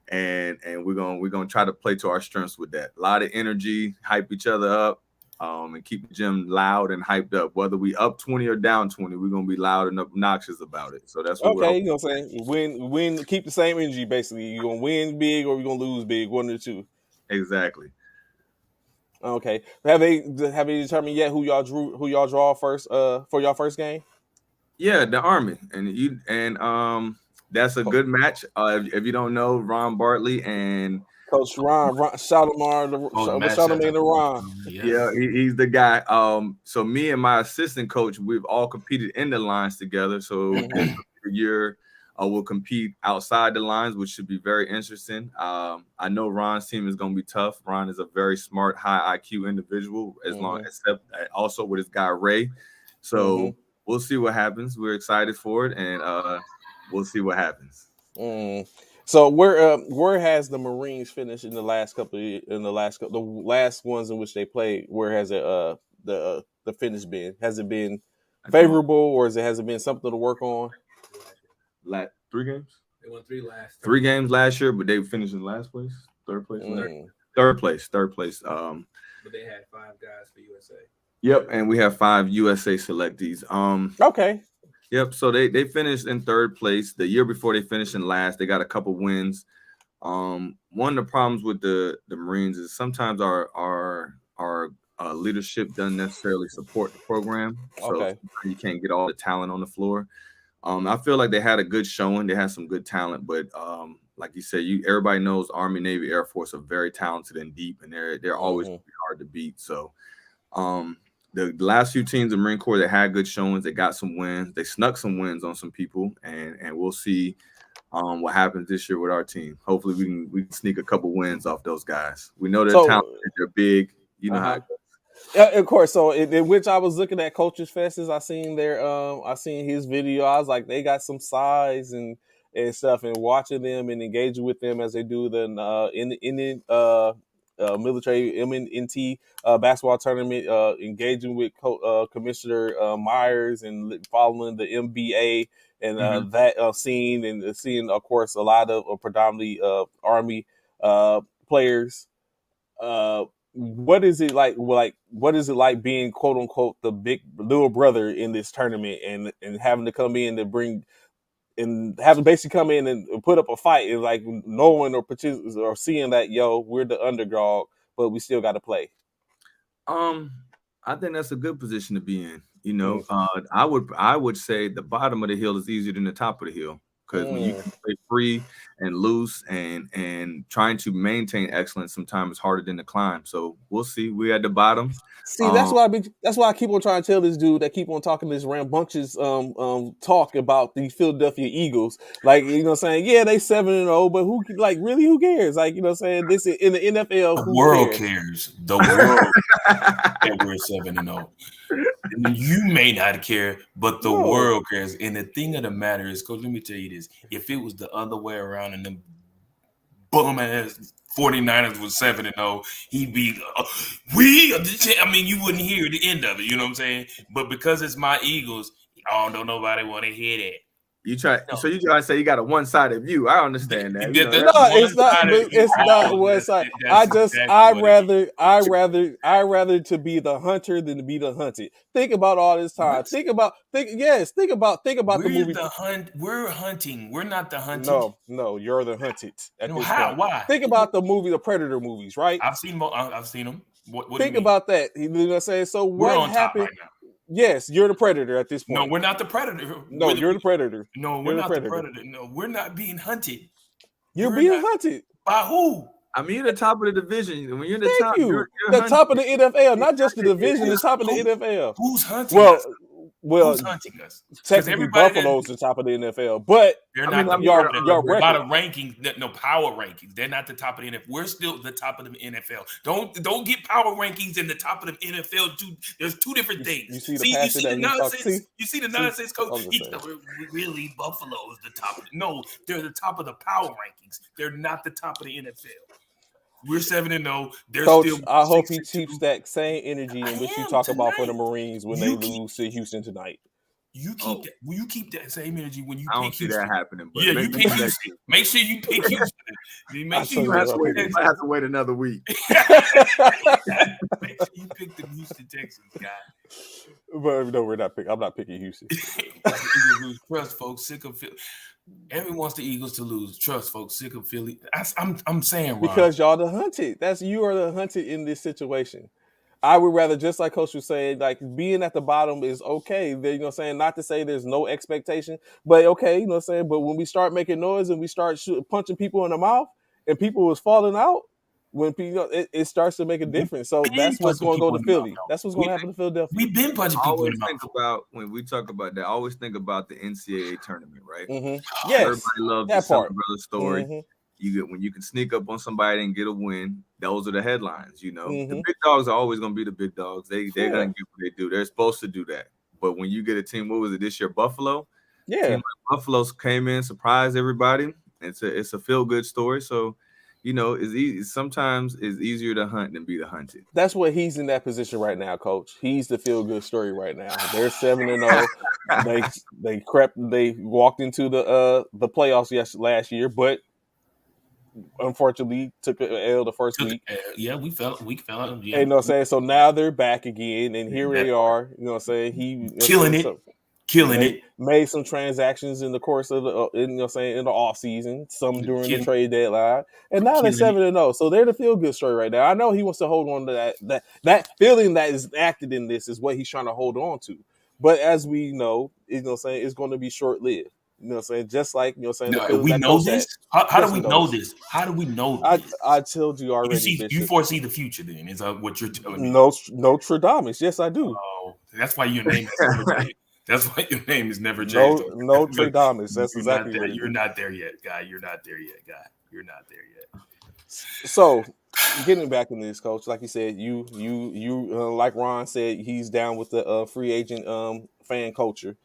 and we're gonna try to play to our strengths with that. A lot of energy, hype each other up, and keep the gym loud and hyped up. Whether we up 20 or down 20, we're gonna be loud and obnoxious about it. So that's what we're Okay, hoping. you know what I'm saying? Win, keep the same energy. Basically, you gonna win big or you gonna lose big, one or two. Exactly. Okay. Have they determined yet who y'all draw first? For y'all first game? Yeah, the Army, that's a good match. If you don't know, Ron Bartley and Coach Ron shout him in to Ron. Yeah, he's the guy. So me and my assistant coach, we've all competed in the lines together. So this year, we'll compete outside the lines, which should be very interesting. I know Ron's team is going to be tough. Ron is a very smart, high IQ individual, except also with his guy Ray. So we'll see what happens. We're excited for it, and we'll see what happens. So where has the Marines finished in the last the last ones in which they played? Where has it the finish been? Has it been favorable, or has it been something to work on? 3 games. They won 3 games last year, but they finished in last place, third place. Third place. But they had 5 guys for USA. Yep, and we have 5 USA selectees. Okay. Yep. So they finished in 3rd place. The year before they finished in last. They got a couple wins. One of the problems with the Marines is sometimes our leadership doesn't necessarily support the program. So you can't get all the talent on the floor. I feel like they had a good showing. They had some good talent, but like you said, everybody knows Army, Navy, Air Force are very talented and deep, and they're always hard to beat. So the last few teams in Marine Corps that had good showings, they got some wins. They snuck some wins on some people, and we'll see what happens this year with our team. Hopefully, we can sneak a couple wins off those guys. We know they're talented, they're big. You know how it goes. Yeah, of course. So in which I was looking at Coaches Fest, I seen his video. I was like, they got some size and stuff, and watching them and engaging with them as they do the military MNT basketball tournament, engaging with Commissioner Myers and following the MBA and that scene and seeing, of course, a lot of predominantly Army players. What is it like? What is it like being quote unquote the big little brother in this tournament and having to come in to bring and having basically come in and put up a fight and like knowing or seeing that we're the underdog, but we still got to play. I think that's a good position to be in. You know, I would say the bottom of the hill is easier than the top of the hill. Because when you can play free and loose and trying to maintain excellence, sometimes it's harder than the climb. So we'll see. We're at the bottom. See, that's why I keep on trying to tell this dude that keep on talking this rambunctious talk about the Philadelphia Eagles. Like, you know what I'm saying? Yeah, they 7-0, but who cares? Like, you know what I'm saying? This is in the NFL. The world cares. The world that we're 7-0. You may not care, but the world cares. And the thing of the matter is, Coach, let me tell you this. If it was the other way around and them bum ass 49ers was 7-0, he'd be you wouldn't hear the end of it, you know what I'm saying? But because it's my Eagles, don't nobody want to hear that. So you try to say you got a one-sided view. I understand that. It's not one side. I rather to be the hunter than to be the hunted. Think about all this time. What? Think about the movie. We're hunting. We're not the hunted. No, you're the hunted. Why? Think about the movie, the Predator movies, right? I've seen them. What think about that. You know what I'm saying? So what happened? Right now. Yes, you're the predator at this point. No, we're not the predator. No, you're the predator. No, we're not the predator. No, we're not being hunted. You're being hunted. By who? I mean, you're the top of the division. When you're the top, you're the top of the NFL, not just the division, the top of the NFL. Who's hunting us? Well, who's hunting us? Technically, Buffalo's the top of the NFL, but they're not. Y'all lot of rankings, no power rankings. They're not the top of the NFL. We're still the top of the NFL. Don't get power rankings in the top of the NFL. There's two different things. You see the nonsense. You see the nonsense, Coach. Really, Buffalo is the top. No, they're the top of the power rankings. They're not the top of the NFL. We're 7-0. Coach, I hope he keeps that same energy in which you talk about for the Marines when they lose to Houston tonight. You keep that same energy when you I pick don't see Houston. that happening. But Yeah, you pick Houston. Make sure you pick Houston. Make sure you have to wait another week. Make sure you pick the Houston Texans, guy. But no, we're not picking. I'm not picking Houston. Trust, folks. Sick of Philly. Everyone wants the Eagles to lose. Trust, folks. Sick of Philly. I'm saying, Ron. Because y'all the hunted. You are the hunted in this situation. I would rather, just like Coach was saying, like being at the bottom is okay. You know what I'm saying? Not to say there's no expectation, but okay, you know what I'm saying? But when we start making noise and we start punching people in the mouth and people was falling out, when people, it starts to make a difference. So that's what's going to go to Philly. That's what's going to happen to Philadelphia. We've been punching people in the mouth. Think about, when we talk about that, I always think about the NCAA tournament, right? Mm-hmm. Yes. Everybody loves that the part. Cinderella story. Mm-hmm. When you can sneak up on somebody and get a win, those are the headlines. You know, Mm-hmm. the big dogs are always going to be the big dogs. They're going to get what they do. They're supposed to do that. But when you get a team, what was it this year? Buffalo. Yeah. Team like Buffalo came in, surprised everybody. It's a feel good story. So, you know, it's easy. Sometimes it's easier to hunt than be the hunted. That's what he's in that position right now, Coach. He's the feel good story right now. They're 7-0. They walked into the playoffs last year, but unfortunately took an L the first week. Yeah, we fell out. Yeah. And, you know what I'm saying? So now they're back again, and here they are. You know what I'm saying? Killing it. Made some transactions in the course of the in the off season, some during the trade deadline, and now they're 7-0. So they're the feel good story right now. I know he wants to hold on to that feeling that is acted in this is what he's trying to hold on to. But as we know, it's going to be short lived. You know what I'm saying? Just like, you know what I'm saying? We know this? How do we know this? How do we know this? I told you already. You foresee the future then, is what you're telling me. No Nostradamus. Yes, I do. Oh, that's why your name is that's why your name is never changed. No Nostradamus. That's exactly what you're not there yet, guy. You're not there yet, guy. You're not there yet. So, getting back into this, Coach, like you said, you like Ron said, he's down with the free agent fan culture.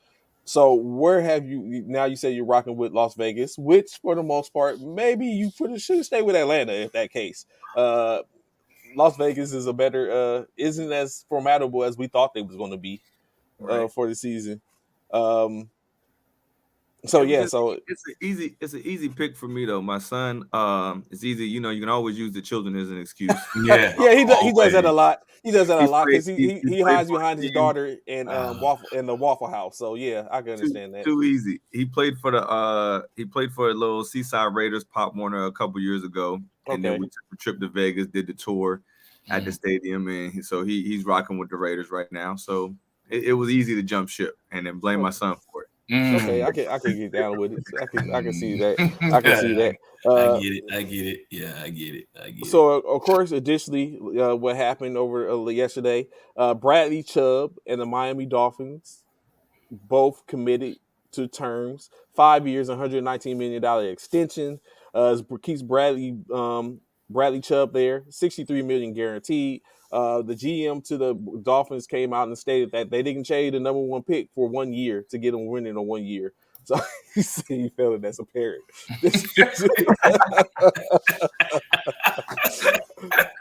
So where have you now? You say you're rocking with Las Vegas, which for the most part, maybe you should stay with Atlanta if that case. Las Vegas is isn't as formidable as we thought they was going to be for the season. It's an easy pick for me though. My son, it's easy. You know, you can always use the children as an excuse. Yeah, he does that a lot. He does that a lot because he hides behind his daughter and the Waffle House. So yeah, I can understand that. Too easy. He played for the little Seaside Raiders, Pop Warner, a couple years ago, and then we took a trip to Vegas, did the tour at the stadium, and so he's rocking with the Raiders right now. So it was easy to jump ship and then blame my son for it. Okay, I can get down with it. I can see that. I can see that. I get it. Yeah, I get it. So, of course, additionally, what happened over yesterday, Bradley Chubb and the Miami Dolphins both committed to terms, 5 years, $119 million extension. Keeps Bradley Chubb there, $63 million guaranteed. The GM to the Dolphins came out and stated that they didn't trade the number one pick for 1 year to get them winning in 1 year. So he said he felt it as a parent.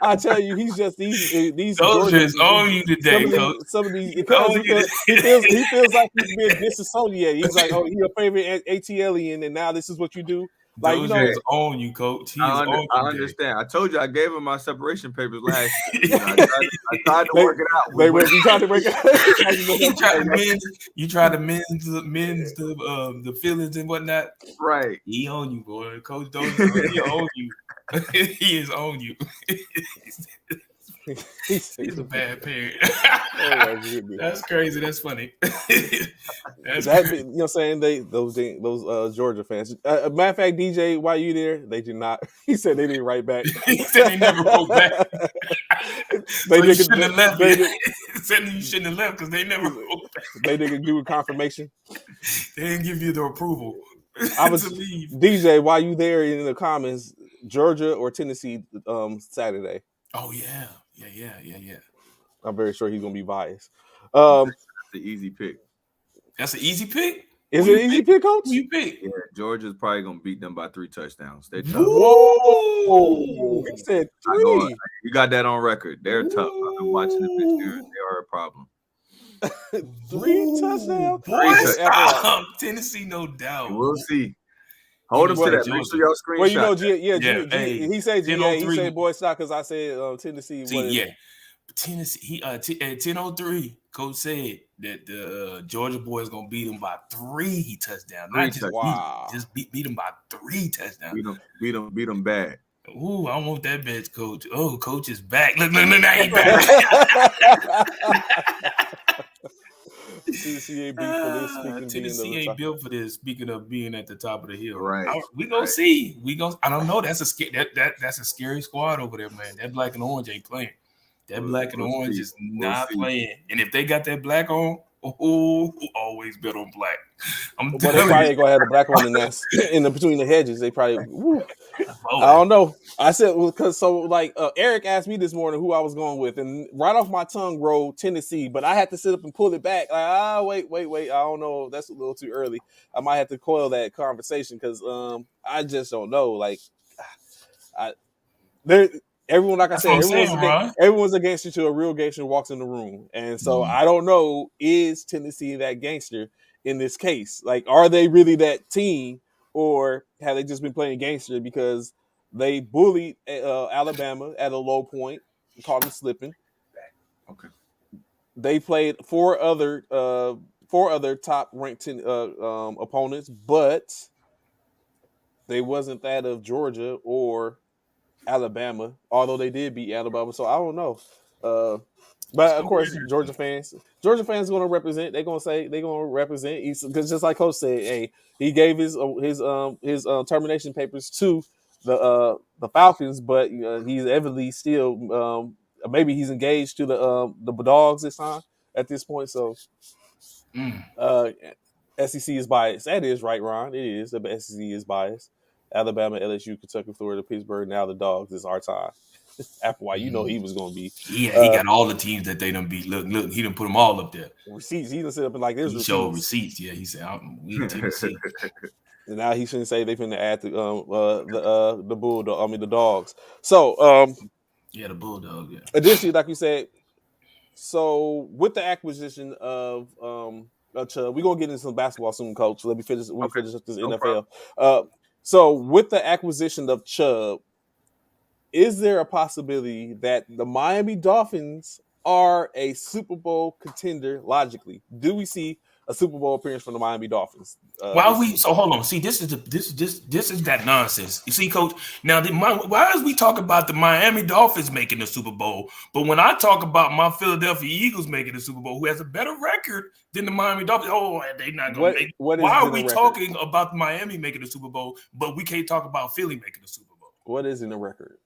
I tell you, he's just these. Those just own you today, Coach. Some of these because he feels like he's being disassociated. He's like, oh, you're a favorite ATLian, and now this is what you do. Like, Dozier is on you, Coach. I understand. I told you I gave him my separation papers last year. I tried to work it out. You tried to work it out. You tried to mend the feelings and whatnot. Right. He on you, boy. Coach Dozier, he on you. He is on you. He's a bad parent. That's crazy. That's funny. You know what I'm saying? Those Georgia fans. Matter of fact, DJ, while you there, they did not. He said they didn't write back. He said they never wrote back. You shouldn't have left. He said you shouldn't have left because they never wrote back. They didn't do a confirmation. They didn't give you the approval. I was DJ. While you there in the comments, Georgia or Tennessee Saturday? Oh yeah. I'm very sure he's gonna be biased. That's the easy pick. That's an easy pick. Is it an easy pick, Coach? Who you pick? Yeah, Georgia's probably gonna beat them by 3 touchdowns. They're tough. Whoa! He said 3. You got that on record. They're tough. I've been watching them this year. They are a problem. 3 touchdowns. Boy, Three stop. Tennessee, no doubt. We'll see. Hold him to that. Make Georgia. sure y'all screenshot. Well, you know, that. he said GA. He 10-03. said boy stop because I said Tennessee. Tennessee. He at 10:03. Coach said that the Georgia boy is gonna beat him by 3 touchdowns. Not just just beat him by 3 touchdowns. Beat him bad. Ooh, I want that bitch, Coach. Oh, Coach is back. Look, now he's back. Tennessee ain't built for this. Tennessee ain't built for this. Speaking of being at the top of the hill, right? We gonna see. I don't know. That's a scary squad over there, man. That black and orange ain't playing. That black and orange is not playing. And if they got that black on, always bet on black. But they probably ain't gonna have the black one in between the hedges. They probably. I don't know. I said because Eric asked me this morning who I was going with, and right off my tongue rolled Tennessee, but I had to sit up and pull it back. Like, wait. I don't know. That's a little too early. I might have to coil that conversation because I just don't know. Like, everyone, like I said, everyone's a gangster till a real gangster walks in the room, and so I don't know, is Tennessee that gangster in this case? Like, are they really that team? Or have they just been playing gangster because they bullied Alabama at a low point, caught them slipping? Okay. They played four other top ranked opponents, but they wasn't that of Georgia or Alabama. Although they did beat Alabama, so I don't know. But of course, Georgia fans going to represent. They're going to say they're going to represent. Because just like Coach said, hey, he gave his termination papers to the Falcons, but he's evidently still maybe he's engaged to the Dogs this time at this point. So SEC is biased. That is right, Ron. It is. The SEC is biased. Alabama, LSU, Kentucky, Florida, Pittsburgh. Now the Dogs is our time. After why he was going to be. Yeah, he got all the teams that they done beat. Look, he done put them all up there. Receipts. He done set up and like there's receipts. Showed receipts. Yeah, he said we Tennessee. And now he shouldn't say they finna add the Bulldog. I mean the Dogs. So the Bulldog. Yeah. Additionally, like you said, so with the acquisition of Chubb, we're gonna get into some basketball soon, Coach. Let me finish. Finish up this NFL. So with the acquisition of Chubb, is there a possibility that the Miami Dolphins are a Super Bowl contender logically? Do we see a Super Bowl appearance from the Miami Dolphins? So hold on. See, this is that nonsense. You see, Coach. Now, why is we talk about the Miami Dolphins making the Super Bowl, but when I talk about my Philadelphia Eagles making the Super Bowl, who has a better record than the Miami Dolphins, they're not going to make. Why are we talking about Miami making the Super Bowl, but we can't talk about Philly making the Super Bowl? What is in the record?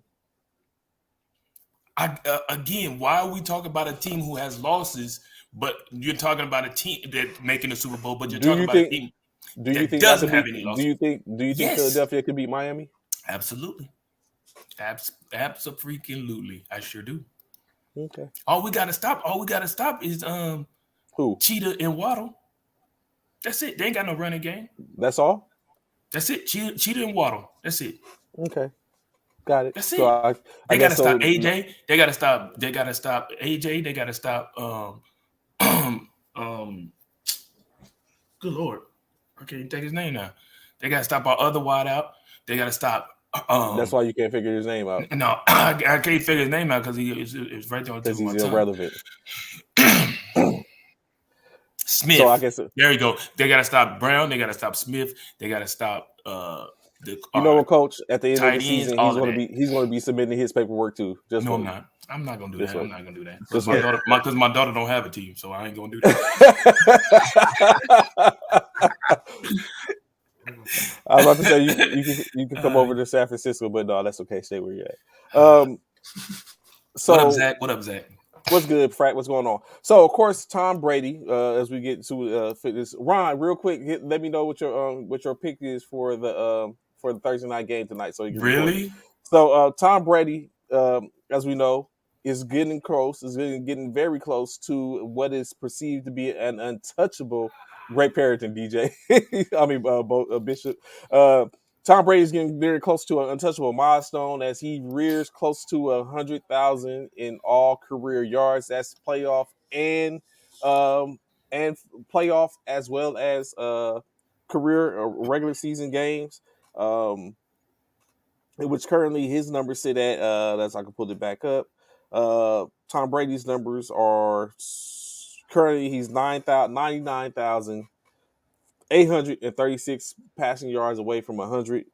Again, why are we talking about a team who has losses, but you're talking about a team that's making the Super Bowl, but you're talking about a team that doesn't have any losses? Do you think Philadelphia could beat Miami? Absolutely. Absolutely. I sure do. Okay. All we gotta stop is who? Cheetah and Waddle. That's it. They ain't got no running game. That's all? That's it. Cheetah and Waddle. That's it. Okay. Got it. That's it. So they got to stop AJ. They got to stop AJ. They got to stop. Good Lord, I can't take his name now. They got to stop our other wide out. They got to stop. That's why you can't figure his name out. No, I can't figure his name out because it's right there on the tip of my tongue. He's irrelevant. Smith. So I guess there you go. They got to stop Brown. They got to stop Smith. They got to stop. You know what, Coach? At the end of the season, he's going to be submitting his paperwork too. No, I'm not. I'm not going to do that. I'm not going to do that because my daughter don't have a team, so I ain't going to do that. I was about to say you can come over to San Francisco, but no, that's okay. Stay where you're at. So what up, Zach? What up, Zach? What's good, Frack? What's going on? So, of course, Tom Brady. As we get to fitness, Ron, real quick, let me know what your pick is for the Thursday night game tonight. So you can really. So Tom Brady, as we know, is getting close. Is getting very close to what is perceived to be an untouchable Great Perrington, DJ. I mean, Bishop. Tom Brady is getting very close to an untouchable milestone as he rears close to 100,000 in all career yards. That's playoff and and playoff as well as career regular season games. Which currently his numbers sit at. That's I can pull it back up. Tom Brady's numbers are currently he's 99,836 passing yards away from 100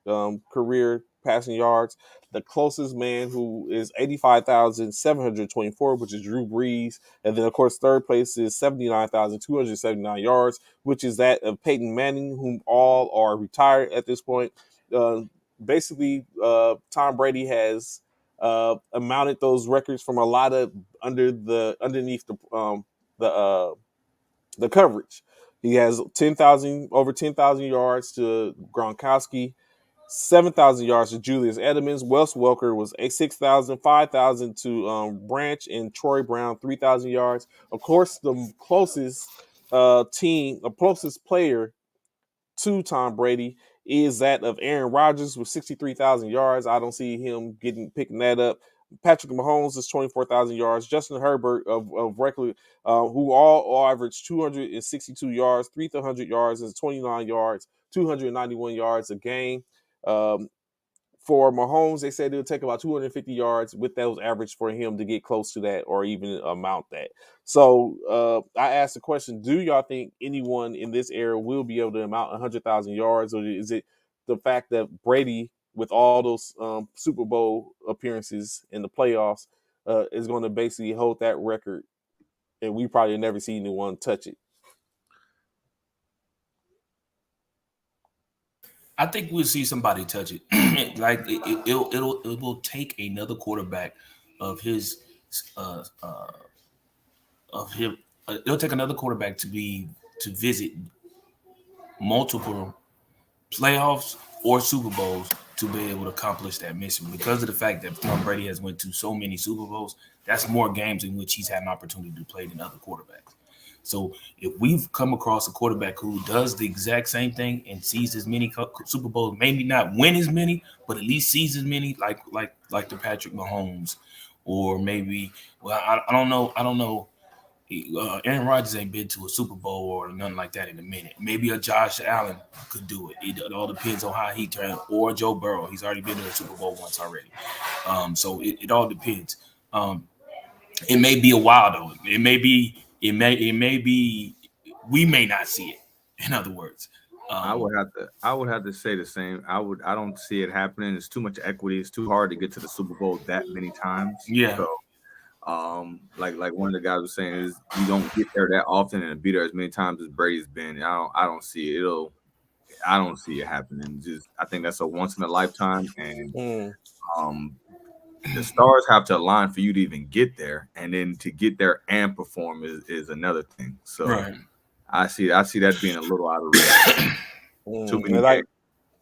career passing yards. The closest man who is 85,724, which is Drew Brees. And then, of course, third place is 79,279 yards, which is that of Peyton Manning, whom all are retired at this point. Basically, Tom Brady has amounted those records from a lot of underneath the coverage. He has over 10,000 yards to Gronkowski, 7,000 yards to Julius Edelman. Wes Welker was 6,000, 5,000 to Branch, and Troy Brown 3,000 yards. Of course, the closest closest player to Tom Brady is that of Aaron Rodgers with 63,000 yards. I don't see him picking that up. Patrick Mahomes is 24,000 yards. Justin Herbert of regular, who all average 262 yards, 300 yards, is 29 yards, 291 yards a game. For Mahomes, they said it'll take about 250 yards with those average for him to get close to that or even amount that. So I asked the question, do y'all think anyone in this era will be able to amount 100,000 yards, or is it the fact that Brady, with all those Super Bowl appearances in the playoffs, is going to basically hold that record, and we probably never see anyone touch it? I think we'll see somebody touch it. Like it will take another quarterback of his of him. It'll take another quarterback to visit multiple playoffs or Super Bowls to be able to accomplish that mission. Because of the fact that Tom Brady has went to so many Super Bowls, that's more games in which he's had an opportunity to play than other quarterbacks. So if we've come across a quarterback who does the exact same thing and sees as many Super Bowls, maybe not win as many, but at least sees as many, like the Patrick Mahomes, or maybe, well, I don't know. Aaron Rodgers ain't been to a Super Bowl or nothing like that in a minute. Maybe a Josh Allen could do it. It all depends on how he turns. Or Joe Burrow. He's already been to a Super Bowl once already. So it all depends. It may be a while though. It may be. We may not see it. In other words, I would have to say the same. I don't see it happening. It's too much equity. It's too hard to get to the Super Bowl that many times. Yeah. So, like one of the guys was saying, is you don't get there that often and be there as many times as Brady's been. I don't see it. I don't see it happening. I think that's a once in a lifetime, and the stars have to align for you to even get there, and then to get there and perform is another thing. So right. I see that being a little out of reach. Too many games.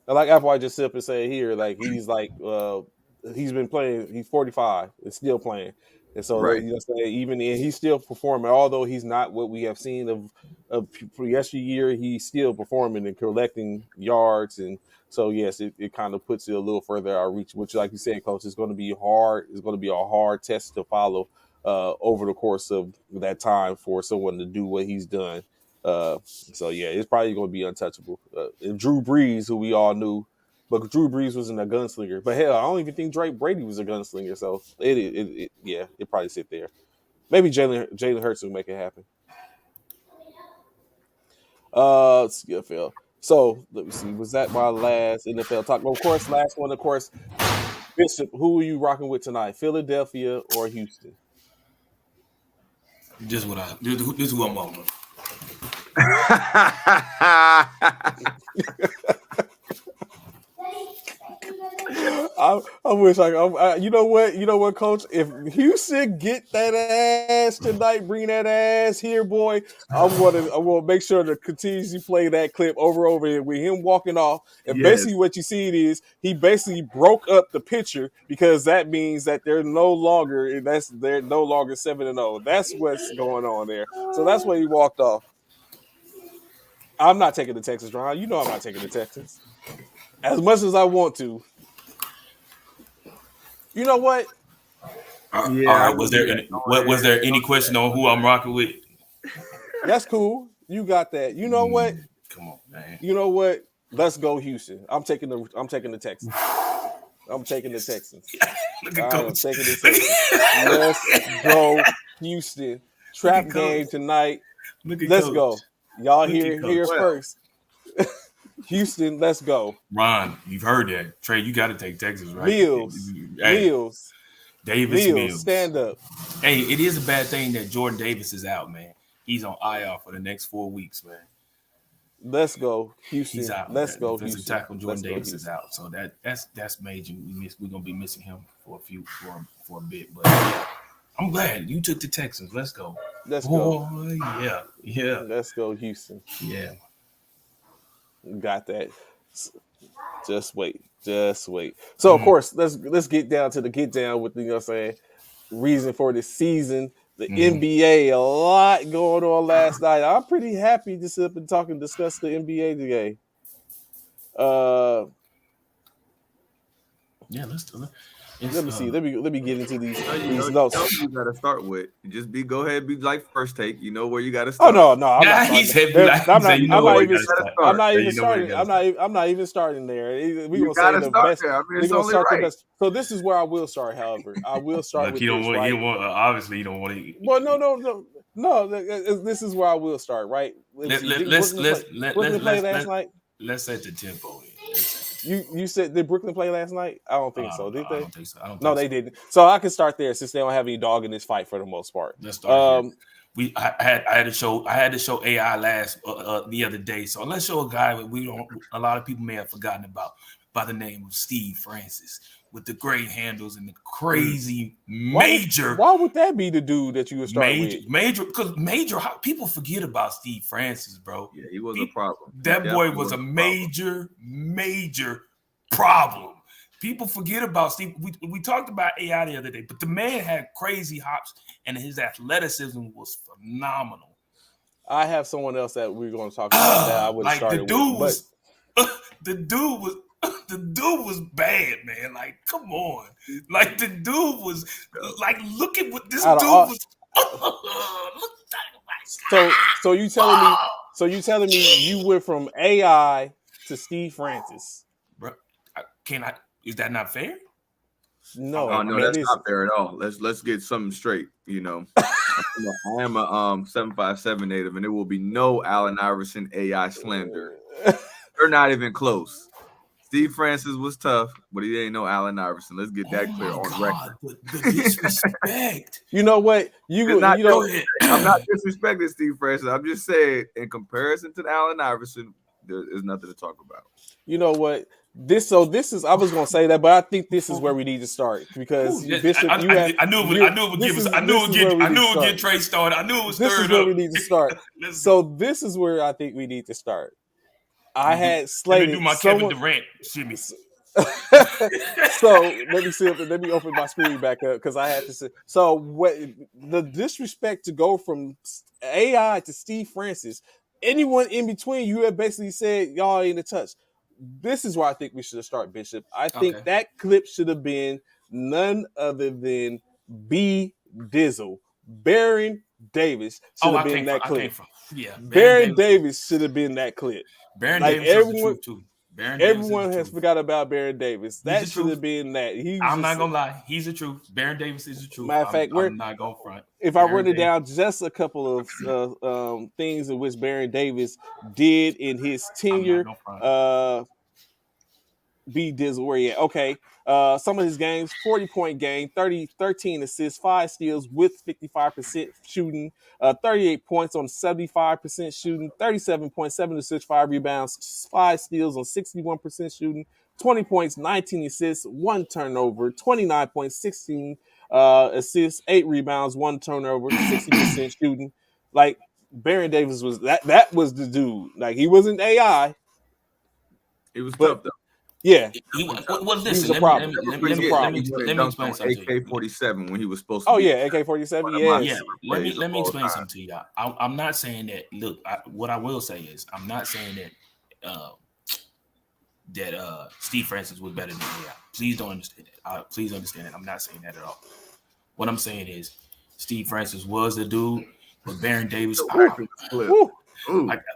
Like Applewhite just simply said here, like he's been playing. He's 45 and still playing, and so right. Even he's still performing. Although he's not what we have seen of yesteryear, he's still performing and collecting yards. And so yes, it kind of puts it a little further out reach. Which, like you said, Coach, it's going to be hard. It's going to be a hard test to follow over the course of that time for someone to do what he's done. So yeah, it's probably going to be untouchable. And Drew Brees, who we all knew, but Drew Brees wasn't a gunslinger. But hell, I don't even think Drake Brady was a gunslinger. So it probably sit there. Maybe Jalen Hurts will make it happen. CFL. So let me see. Was that my last NFL talk? Well, of course, last one. Of course, Bishop. Who are you rocking with tonight? Philadelphia or Houston? This is who I'm on. I wish you know what, Coach? If Houston get that ass tonight, bring that ass here, boy. I want to make sure to continuously play that clip over here with him walking off. And basically, what you see is he basically broke up the picture because that means that they're no longer 7-0. That's what's going on there. So that's why he walked off. I'm not taking the Texans, Ron. You know I'm not taking the Texans. As much as I want to. You know what? All right. Was there any question on who I'm rocking with? That's cool. You got that. You know what? Come on, man. You know what? Let's go Houston. I'm taking the Texans. I'm taking the Texans. Look at I am Coach. taking the Texans. Let's go Houston. Trap Coach. game tonight. Look at Let's Coach. go. Y'all Look at here Coach. first. Houston, let's go. Ron, you've heard that. Trey, you got to take Texas, right? Mills. Davis Mills. Stand up. Hey, it is a bad thing that Jordan Davis is out, man. He's on IR for the next 4 weeks, man. Let's go Houston. He's out. Let's go Defensive Houston. tackle Jordan Let's go, Davis is Houston. out, so that's major. We're gonna be missing him for a bit, but yeah, I'm glad you took the Texans. Let's go. Let's go. Boy, yeah. Let's go Houston. Yeah. Got that. Just wait. So of course, let's get down to the get down with what I'm saying. Reason for the season. The NBA, a lot going on last night. I'm pretty happy to sit up and discuss the NBA today. Yeah, let's do it. Let me see. Let me get into these You notes. you got to start with. Just go ahead, be like first take. You know where you got to Oh start. no, I'm not even starting there. We You gonna gotta say the start best. there. I mean, We it's gonna only start the right. best. So this is where I will start. However, I will start Look, with you don't this, want. right? You don't want. Obviously, you don't want to. Well, no. This is where I will start. Right? Let's Brooklyn play last night. Let's set the tempo. You said did Brooklyn play last night? I don't think so. Did they? I don't think so. No, they didn't. So I can start there since they don't have any dog in this fight for the most part. Let's start here. I had to show AI last the other day. So let's show a guy that a lot of people may have forgotten about by the name of Steve Francis with the great handles and the crazy major. Why would that be the dude that you would start with? Because people forget about Steve Francis, bro. Yeah, he was a problem. That boy was a major problem. People forget about Steve. We talked about AI the other day, but the man had crazy hops and his athleticism was phenomenal. I have someone else that we're going to talk about that I would have started with. The dude was bad, man. Like, come on. Like, the dude was like, look at what this dude was. So you telling me you went from AI to Steve Francis? Bro, is that not fair? No, that's not fair at all. Let's get something straight. You know, I am a 757 native, and there will be no Allen Iverson AI slander. They're not even close. Steve Francis was tough, but he ain't no Allen Iverson. Let's get that clear on record. The disrespect. You know what? I'm not disrespecting Steve Francis. I'm just saying, in comparison to the Allen Iverson, there's nothing to talk about. You know what? This is. I was gonna say that, but I think this is where we need to start because Bishop. I knew it would get Trey started. I knew it was stirred up. This is where we need to start. So this is where I think we need to start. I had slated. Let me do my Kevin Durant shimmy. So let me open my screen back up because I had to say. So what the disrespect to go from AI to Steve Francis, anyone in between, you have basically said y'all ain't in touch. This is where I think we should start, Bishop. I think that clip should have been none other than B Dizzle. Baron Davis should have been that clip. Baron Davis should have been that clip. Baron Davis is the truth too. Everyone has forgot about Baron Davis. That should have been that. I'm not gonna lie. He's the truth. Baron Davis is the truth. Matter of fact, I'm not gonna front. If I run it down, just a couple of things in which Baron Davis did in his tenure. B Dizzle, where he at? Okay. Some of his games, 40-point game, 13 assists, 5 steals with 55% shooting, 38 points on 75% shooting, 37.7 assists, 5 rebounds, 5 steals on 61% shooting, 20 points, 19 assists, 1 turnover, 29 points, 16 assists, 8 rebounds, 1 turnover, 60% shooting. Like Baron Davis was that was the dude. Like he wasn't AI. It was tough though. Yeah. Listen, let me explain something. AK-47 when he was supposed to. Oh yeah, AK-47. Yeah. Let me explain something to y'all. I'm not saying that. Look, what I will say is, I'm not saying that Steve Francis was better than AI. Please don't understand that. Please understand that. I'm not saying that at all. What I'm saying is, Steve Francis was the dude, But Baron Davis, Terrific clip. Ooh.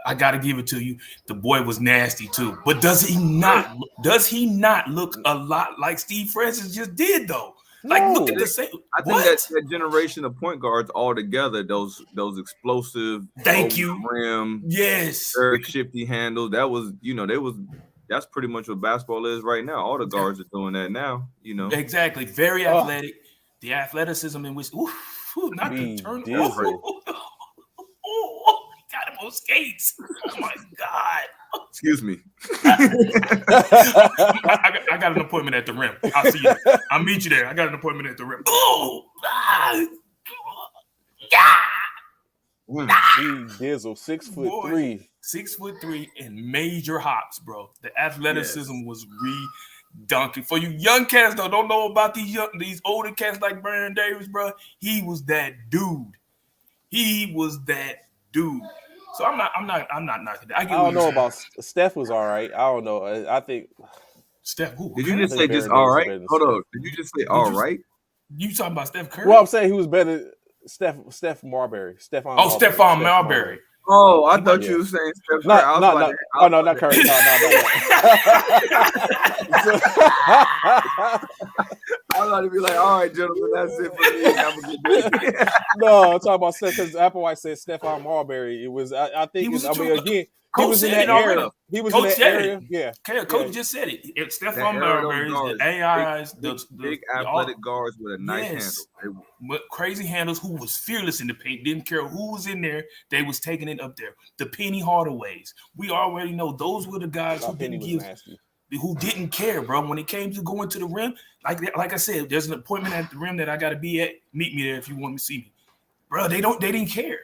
I got to give it to you. The boy was nasty too. But does he not look a lot like Steve Francis just did though? Like, look at the same. I think that generation of point guards all together, those explosive, thank you, rim, yes, very shifty handles. That was, that's pretty much what basketball is right now. All the guards are doing that now, Exactly. Very athletic. The athleticism in which, not the turn. Got him on skates. Oh my God. Excuse me. I got an appointment at the rim. I'll see you. I'll meet you there. I got an appointment at the rim. Oh, Dizzle, 6'3". 6'3" and major hops, bro. The athleticism was redunking. For you young cats though, don't know about these older cats like Baron Davis, bro. He was that dude. So I'm not knocking that. I don't know about Steph was all right. I don't know. I think Steph. Did you just say just all right? Hold on. Did you just say all right? You talking about Steph Curry? Well, I'm saying he was better. Steph Marbury. Stephon Marbury. Oh, I thought you were saying Steph Curry. Not Curry. No. I thought he'd be like, all right, gentlemen, that's it for me. Have a good day. No, I'm talking about Steph because Applewhite said Stephon Marbury. It was, I think, he was in that area. He was in that area. Yeah. Coach just said it. It's Stephon Marbury, the AIs, the big athletic guards with a nice handle. But crazy handles who was fearless in the paint, didn't care who was in there, they was taking it up there. The Penny Hardaways. We already know those were the guys who didn't care, bro. When it came to going to the rim, like I said, there's an appointment at the rim that I gotta be at. Meet me there if you want to see me. Bro, they didn't care.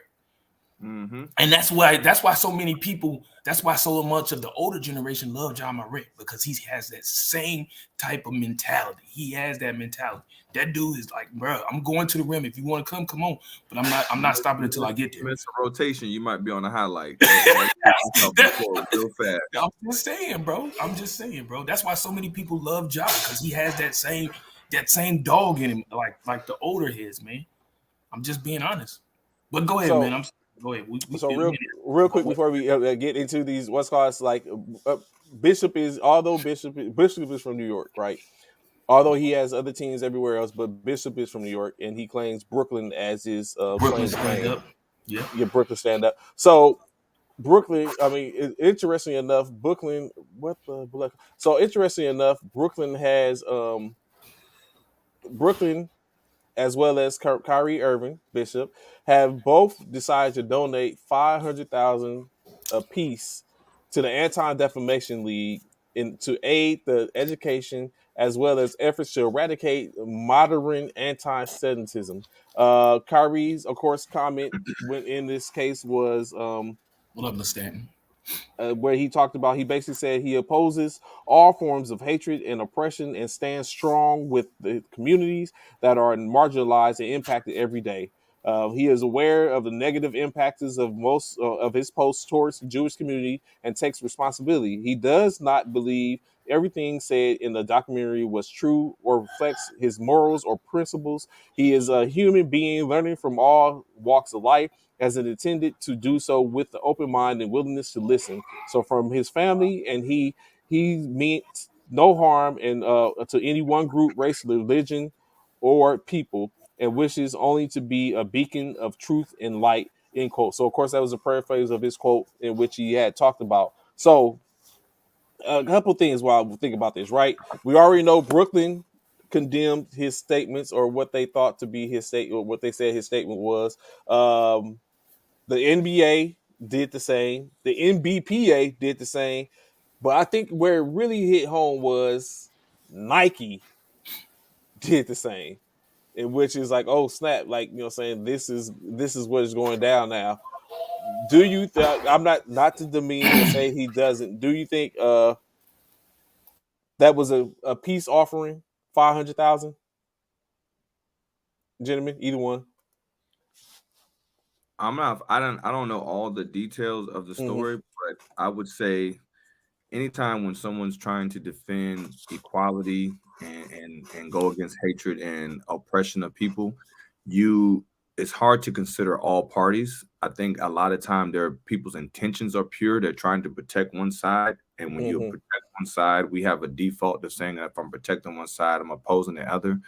Mm-hmm. And that's why so many people, that's why so much of the older generation love John Morant, because he has that same type of mentality. He has that mentality. That dude is like, bro, I'm going to the rim. If you want to come on. But I'm not stopping until I get there. Miss a rotation, you might be on the highlight. Real fast. I'm just saying, bro. That's why so many people love Ja, because he has that same dog in him, like the older heads, man. I'm just being honest. But go ahead, man. Go ahead. Real quick before we get into these, what's called like Bishop is from New York, right? Although he has other teams everywhere else, but Bishop is from New York, and he claims Brooklyn as his Brooklyn stand up. Yeah, Brooklyn stand up. So Brooklyn, I mean, interestingly enough, Brooklyn has Brooklyn, as well as Kyrie Irving, Bishop, have both decided to donate $500,000 apiece to the Anti-Defamation League to aid the education as well as efforts to eradicate modern anti-Semitism. Kyrie's, of course, comment in this case was what up, Stanton? Where he talked about, he basically said he opposes all forms of hatred and oppression and stands strong with the communities that are marginalized and impacted every day. He is aware of the negative impacts of most of his posts towards the Jewish community and takes responsibility. He does not believe everything said in the documentary was true or reflects his morals or principles. He is a human being learning from all walks of life, as it intended to do so with the open mind and willingness to listen. So from his family, and he meant no harm to any one group, race, religion, or people, and wishes only to be a beacon of truth and light, end quote. So of course that was a paraphrase of his quote in which he had talked about. So a couple things while we think about this, right? We already know Brooklyn condemned his statements, or what they thought to be his statement, what they said his statement was. The NBA did the same. The NBPA did the same. But I think where it really hit home was Nike did the same, in which is like, oh snap, like, saying this is what is going down now. Do you think, I'm not to demean or say he doesn't, do you think that was a peace offering, 500,000? Gentlemen, either one. I don't know all the details of the story, but I would say anytime when someone's trying to defend equality and go against hatred and oppression of people, it's hard to consider all parties. I think a lot of time people's intentions are pure. They're trying to protect one side, and when you protect one side, we have a default to saying that if I'm protecting one side, I'm opposing the other.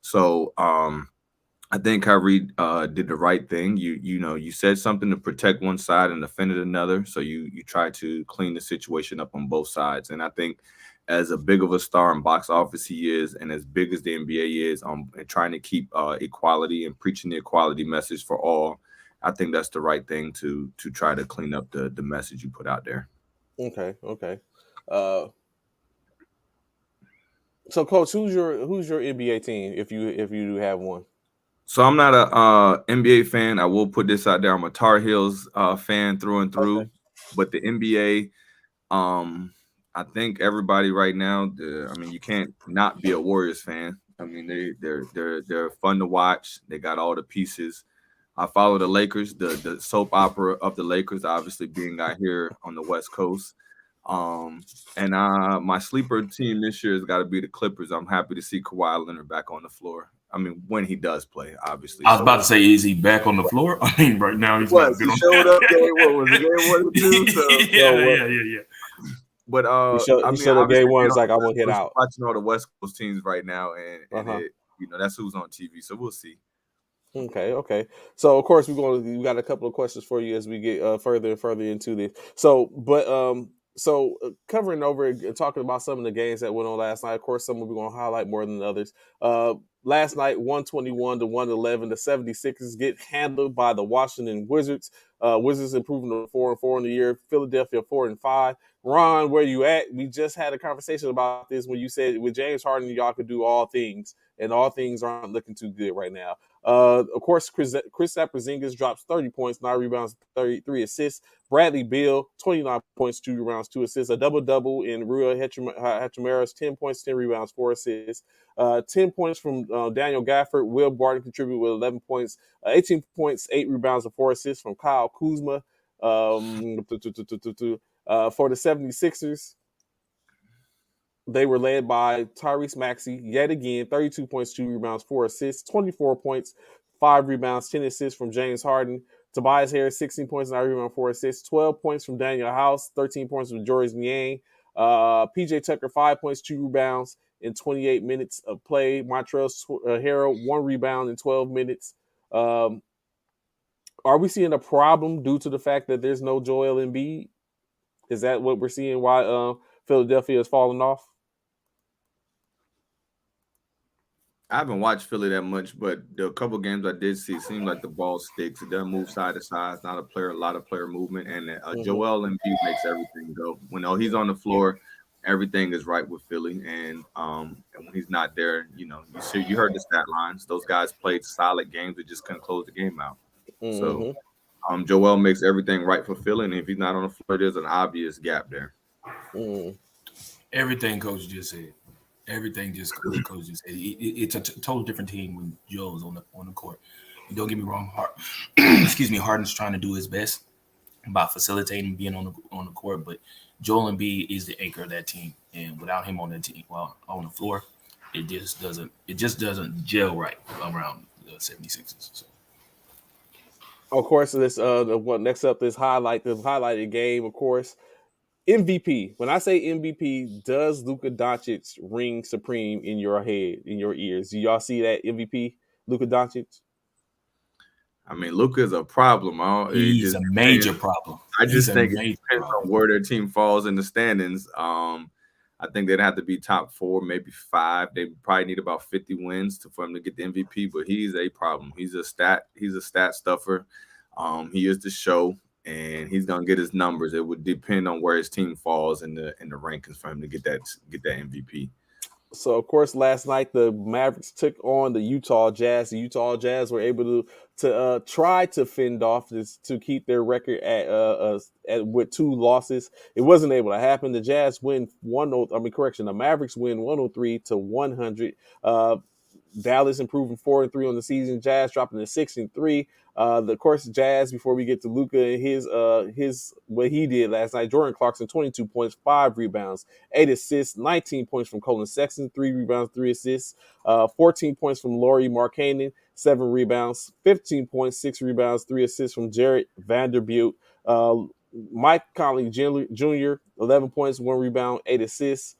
So I think Kyrie did the right thing. You said something to protect one side and offended another. So you try to clean the situation up on both sides. And I think as a big of a star in box office he is, and as big as the NBA is, and trying to keep equality and preaching the equality message for all, I think that's the right thing to try to clean up the message you put out there. Okay. So, Coach, who's your NBA team if you have one? So I'm not a NBA fan. I will put this out there. I'm a Tar Heels fan through and through. Okay. But the NBA, I think everybody right now, you can't not be a Warriors fan. I mean, they're fun to watch. They got all the pieces. I follow the Lakers, the soap opera of the Lakers, obviously being out here on the West Coast. And my sleeper team this year has got to be the Clippers. I'm happy to see Kawhi Leonard back on the floor. I mean, when he does play, obviously. I was about to say, is he back on the floor? I mean, right now he's not. He showed up. What was it? Game 1 and 2. So. Yeah. But he showed up game 1. It's like I want to hit out. Watching all the West Coast teams right now, and that's who's on TV. So we'll see. Okay. So of course we got a couple of questions for you as we get further and further into this. So covering over and talking about some of the games that went on last night. Of course, some we're going to highlight more than others. Last night, 121 to 111, the 76ers get handled by the Washington Wizards. Wizards improving to 4-4 in the year. Philadelphia 4-5. Ron, where you at? We just had a conversation about this when you said with James Harden, y'all could do all things, and all things aren't looking too good right now. Of course, Kristaps Porzingis drops 30 points, 9 rebounds, 33 assists. Bradley Beal, 29 points, 2 rebounds, 2 assists. A double-double in Rui Hachimura's 10 points, 10 rebounds, 4 assists. 10 points from Daniel Gafford. Will Barton contributed with 11 points, 18 points, 8 rebounds, and 4 assists from Kyle Kuzma. For the 76ers, they were led by Tyrese Maxey yet again, 32 points, 2 rebounds, 4 assists, 24 points, 5 rebounds, 10 assists from James Harden. Tobias Harris, 16 points, 9 rebounds, 4 assists, 12 points from Daniel House, 13 points from George Niang. PJ Tucker, 5 points, 2 rebounds in 28 minutes of play. Montrezl Harrell, 1 rebound in 12 minutes. Are we seeing a problem due to the fact that there's no Joel Embiid? Is that what we're seeing why Philadelphia is falling off? I haven't watched Philly that much, but the couple games I did see, it seemed like the ball sticks. It doesn't move side to side. It's not a lot of player movement. And Joel Embiid makes everything go. When he's on the floor, everything is right with Philly. And when he's not there, you heard the stat lines. Those guys played solid games. They just couldn't close the game out. So Joel makes everything right for Philly. And if he's not on the floor, there's an obvious gap there. Everything Coach just said. Everything Coach just said. It's a total different team when Joel's on the court. And don't get me wrong, Harden's trying to do his best by facilitating being on the court, but Joel Embiid is the anchor of that team, and without him on that team, on the floor, it just doesn't gel right around the 76ers. So. Of course, this next up is the highlighted game. Of course, MVP. When I say MVP, does Luka Doncic ring supreme in your head, in your ears? Do y'all see that MVP, Luka Doncic? I mean, Luka is a problem. He's a major problem. I just think it depends on where their team falls in the standings. I think they'd have to be top 4, maybe 5. They probably need about 50 wins for him to get the MVP. But he's a problem. He's a stat stuffer. He is the show, and he's gonna get his numbers. It would depend on where his team falls in the rankings for him to get that MVP. So, of course, last night the Mavericks took on the Utah Jazz. The Utah Jazz were able to try to fend off this to keep their record at with 2 losses. It wasn't able to happen. The Jazz win the Mavericks win 103 to 100. Dallas improving 4-3 on the season. Jazz dropping to 6-3. Of course, Jazz. Before we get to Luka and his what he did last night, Jordan Clarkson 22 points, 5 rebounds, 8 assists, 19 points from Colin Sexton, 3 rebounds, 3 assists, 14 points from Laurie Markkanen, 7 rebounds, 15 points, 6 rebounds, 3 assists from Jarrett Vanderbilt. Mike Conley Jr. 11 points, 1 rebound, 8 assists.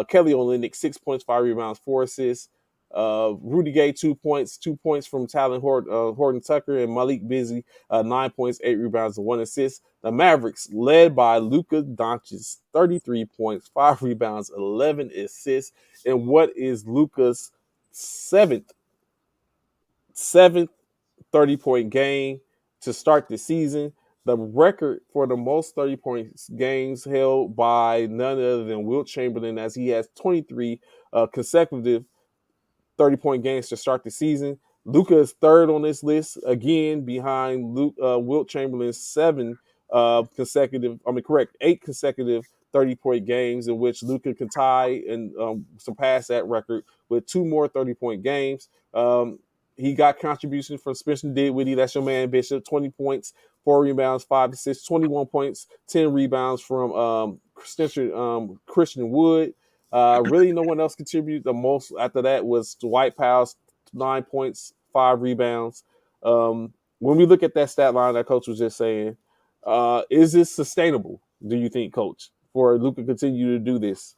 Kelly Olynyk 6 points, 5 rebounds, 4 assists. Rudy Gay 2 points, 2 points from Talon Horton Tucker, and Malik Busy 9 points, 8 rebounds, and 1 assist. The Mavericks, led by Luka Doncic, 33 points, 5 rebounds, 11 assists, and what is Luka's seventh 30-point game to start the season. The record for the most 30-point games held by none other than Wilt Chamberlain, as he has 23 consecutive 30-point games to start the season. Luka is third on this list, again behind Wilt Chamberlain's 8 consecutive 30-point games, in which Luka can tie and surpass that record with 2 more 30-point games. He got contributions from Spencer Dinwiddie, that's your man Bishop, 20 points, 4 rebounds, 5 assists, 21 points, 10 rebounds from Christian Wood. Really, no one else contributed. The most after that was Dwight Powell, 9 points, 5 rebounds. When we look at that stat line that Coach was just saying, is this sustainable, do you think, Coach, for Luka to continue to do this?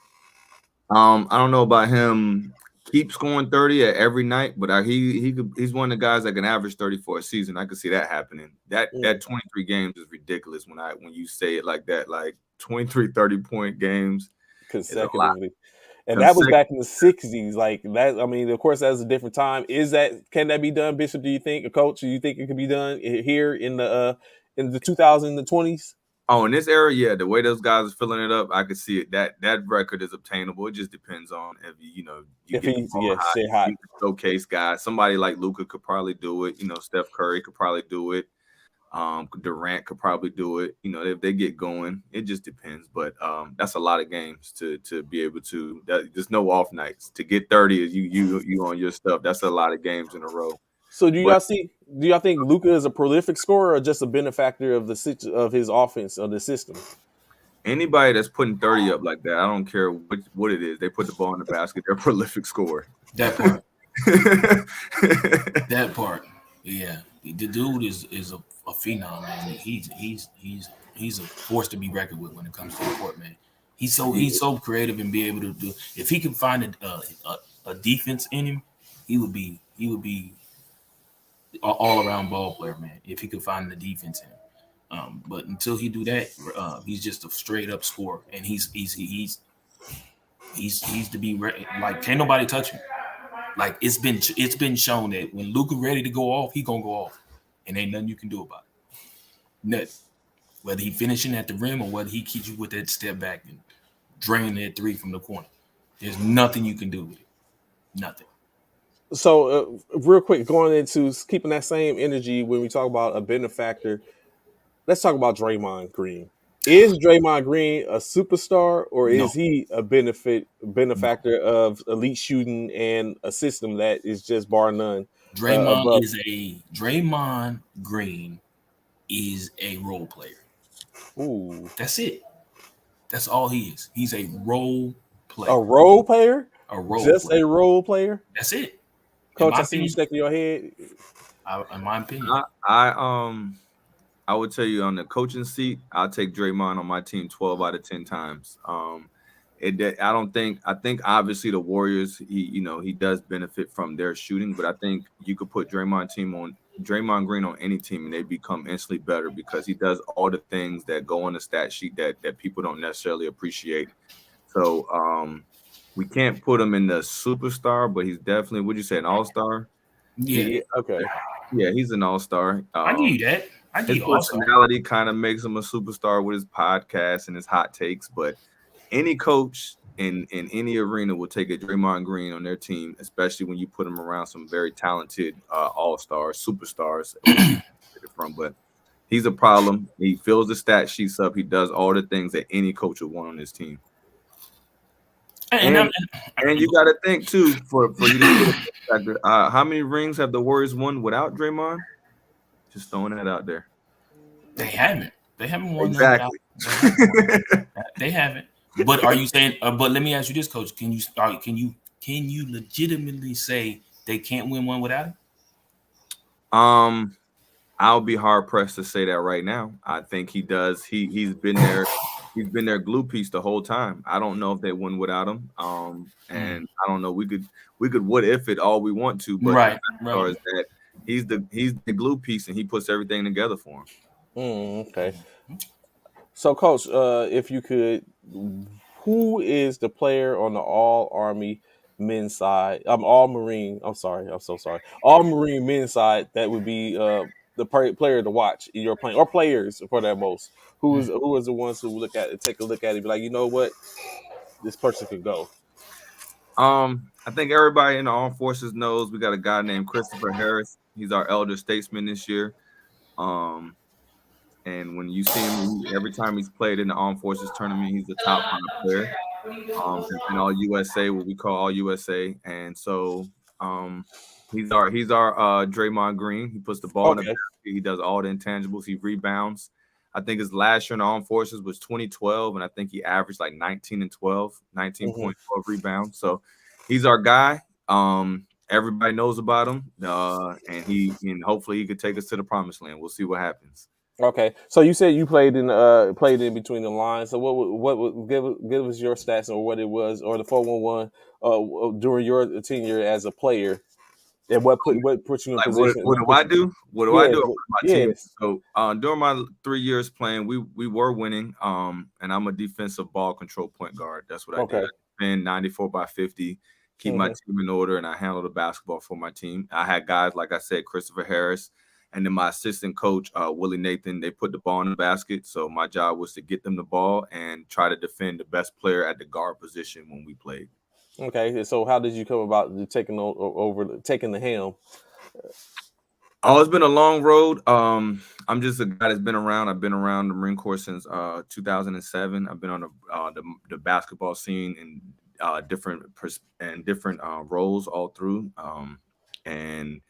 I don't know about him keep scoring 30 at every night, but he's one of the guys that can average 30 for a season. I could see that happening. That 23 games is ridiculous when you say it like that, like 23 30-point games consecutively. And that was back in the 60s. Like that, I mean, of course, that's a different time. Can that be done, Bishop? Do you think, a coach? Do you think it can be done here in the 2020s? Oh, in this era, yeah, the way those guys are filling it up, I could see it. That record is obtainable. It just depends on if you can showcase guys. Somebody like Luka could probably do it. Steph Curry could probably do it. Durant could probably do it. If they get going, it just depends. But that's a lot of games to be able to. There's no off nights. To get 30 is you on your stuff. That's a lot of games in a row. So do y'all think Luka is a prolific scorer or just a benefactor of his offense or the system? Anybody that's putting 30 up like that, I don't care what it is. They put the ball in the basket. They're a prolific scorer. That part. That part. Yeah. The dude is a phenom, man. He's a force to be reckoned with when it comes to the court, man. He's so creative and be able to do. If he can find a defense in him, he would be all around ball player, man. If he could find the defense in him, but until he do that, he's just a straight up scorer, and he's to be like can't nobody touch him. Like it's been shown that when Luka ready to go off, he gonna go off, and ain't nothing you can do about it. Nothing. Whether he finishing at the rim or whether he keeps you with that step back and drain that 3 from the corner, there's nothing you can do with it. Nothing. So, real quick, going into keeping that same energy when we talk about a benefactor, let's talk about Draymond Green. Is Draymond Green a superstar, or is he a benefactor of elite shooting and a system that is just bar none? Draymond Green is a role player. Ooh, that's it. That's all he is. He's a role player. A role player? A role player? That's it. Coach, I see you shaking your head. In my opinion, I would tell you on the coaching seat, I'll take Draymond on my team 12 out of 10 times. I think obviously the Warriors, he does benefit from their shooting, but I think you could put Draymond Green on any team and they become instantly better because he does all the things that go on the stat sheet that people don't necessarily appreciate. So we can't put him in the superstar, but he's definitely, would you say, an all-star? Yeah. Okay. Yeah, he's an all-star. I give you that. His personality kind of makes him a superstar with his podcast and his hot takes, but any coach in any arena will take a Draymond Green on their team, especially when you put him around some very talented all-stars, superstars. But he's a problem. He fills the stat sheets up. He does all the things that any coach would want on his team. And you got to think too for you to get a how many rings have the Warriors won without Draymond? Just throwing that out there. They haven't. They haven't won exactly. They haven't. But are you saying? But let me ask you this, Coach. Can you legitimately say they can't win one without him? I'll be hard pressed to say that right now. I think he does. He's been there. He's been their glue piece the whole time. I don't know if they win without him. And I don't know. We could what if it all we want to, but right. Is that he's the glue piece and he puts everything together for him. Okay. So, Coach, if you could, who is the player on the All Army men's side? All Marine. I'm sorry. I'm so sorry. All Marine men's side. That would be the player to watch in your playing, or players for that most. Who is the ones who take a look at it, and be like, you know what, this person could go. I think everybody in the armed forces knows we got a guy named Christopher Harris. He's our elder statesman this year. And when you see him, every time he's played in the armed forces tournament, he's the top 5 player. In All USA, what we call All USA, and so he's our Draymond Green. He puts the ball in the basket. He does all the intangibles. He rebounds. I think his last year in the armed forces was 2012, and I think he averaged like 19.12 rebounds. So he's our guy. Everybody knows about him, and hopefully he could take us to the promised land. We'll see what happens. Okay, so you said you played in between the lines. So what would give us your stats or what it was, or the 411 during your tenure as a player, and what put you in like position? What do I do? What do I do with my team? So during my 3 years playing, we were winning. And I'm a defensive ball control point guard. That's what I did. I defend 94/50, keep my team in order, and I handle the basketball for my team. I had guys like I said, Christopher Harris. And then my assistant coach, Willie Nathan, they put the ball in the basket. So my job was to get them the ball and try to defend the best player at the guard position when we played. Okay, so how did you come about taking the helm? Oh, it's been a long road. I'm just a guy that's been around. I've been around the Marine Corps since 2007. I've been on the basketball scene in different roles all through. And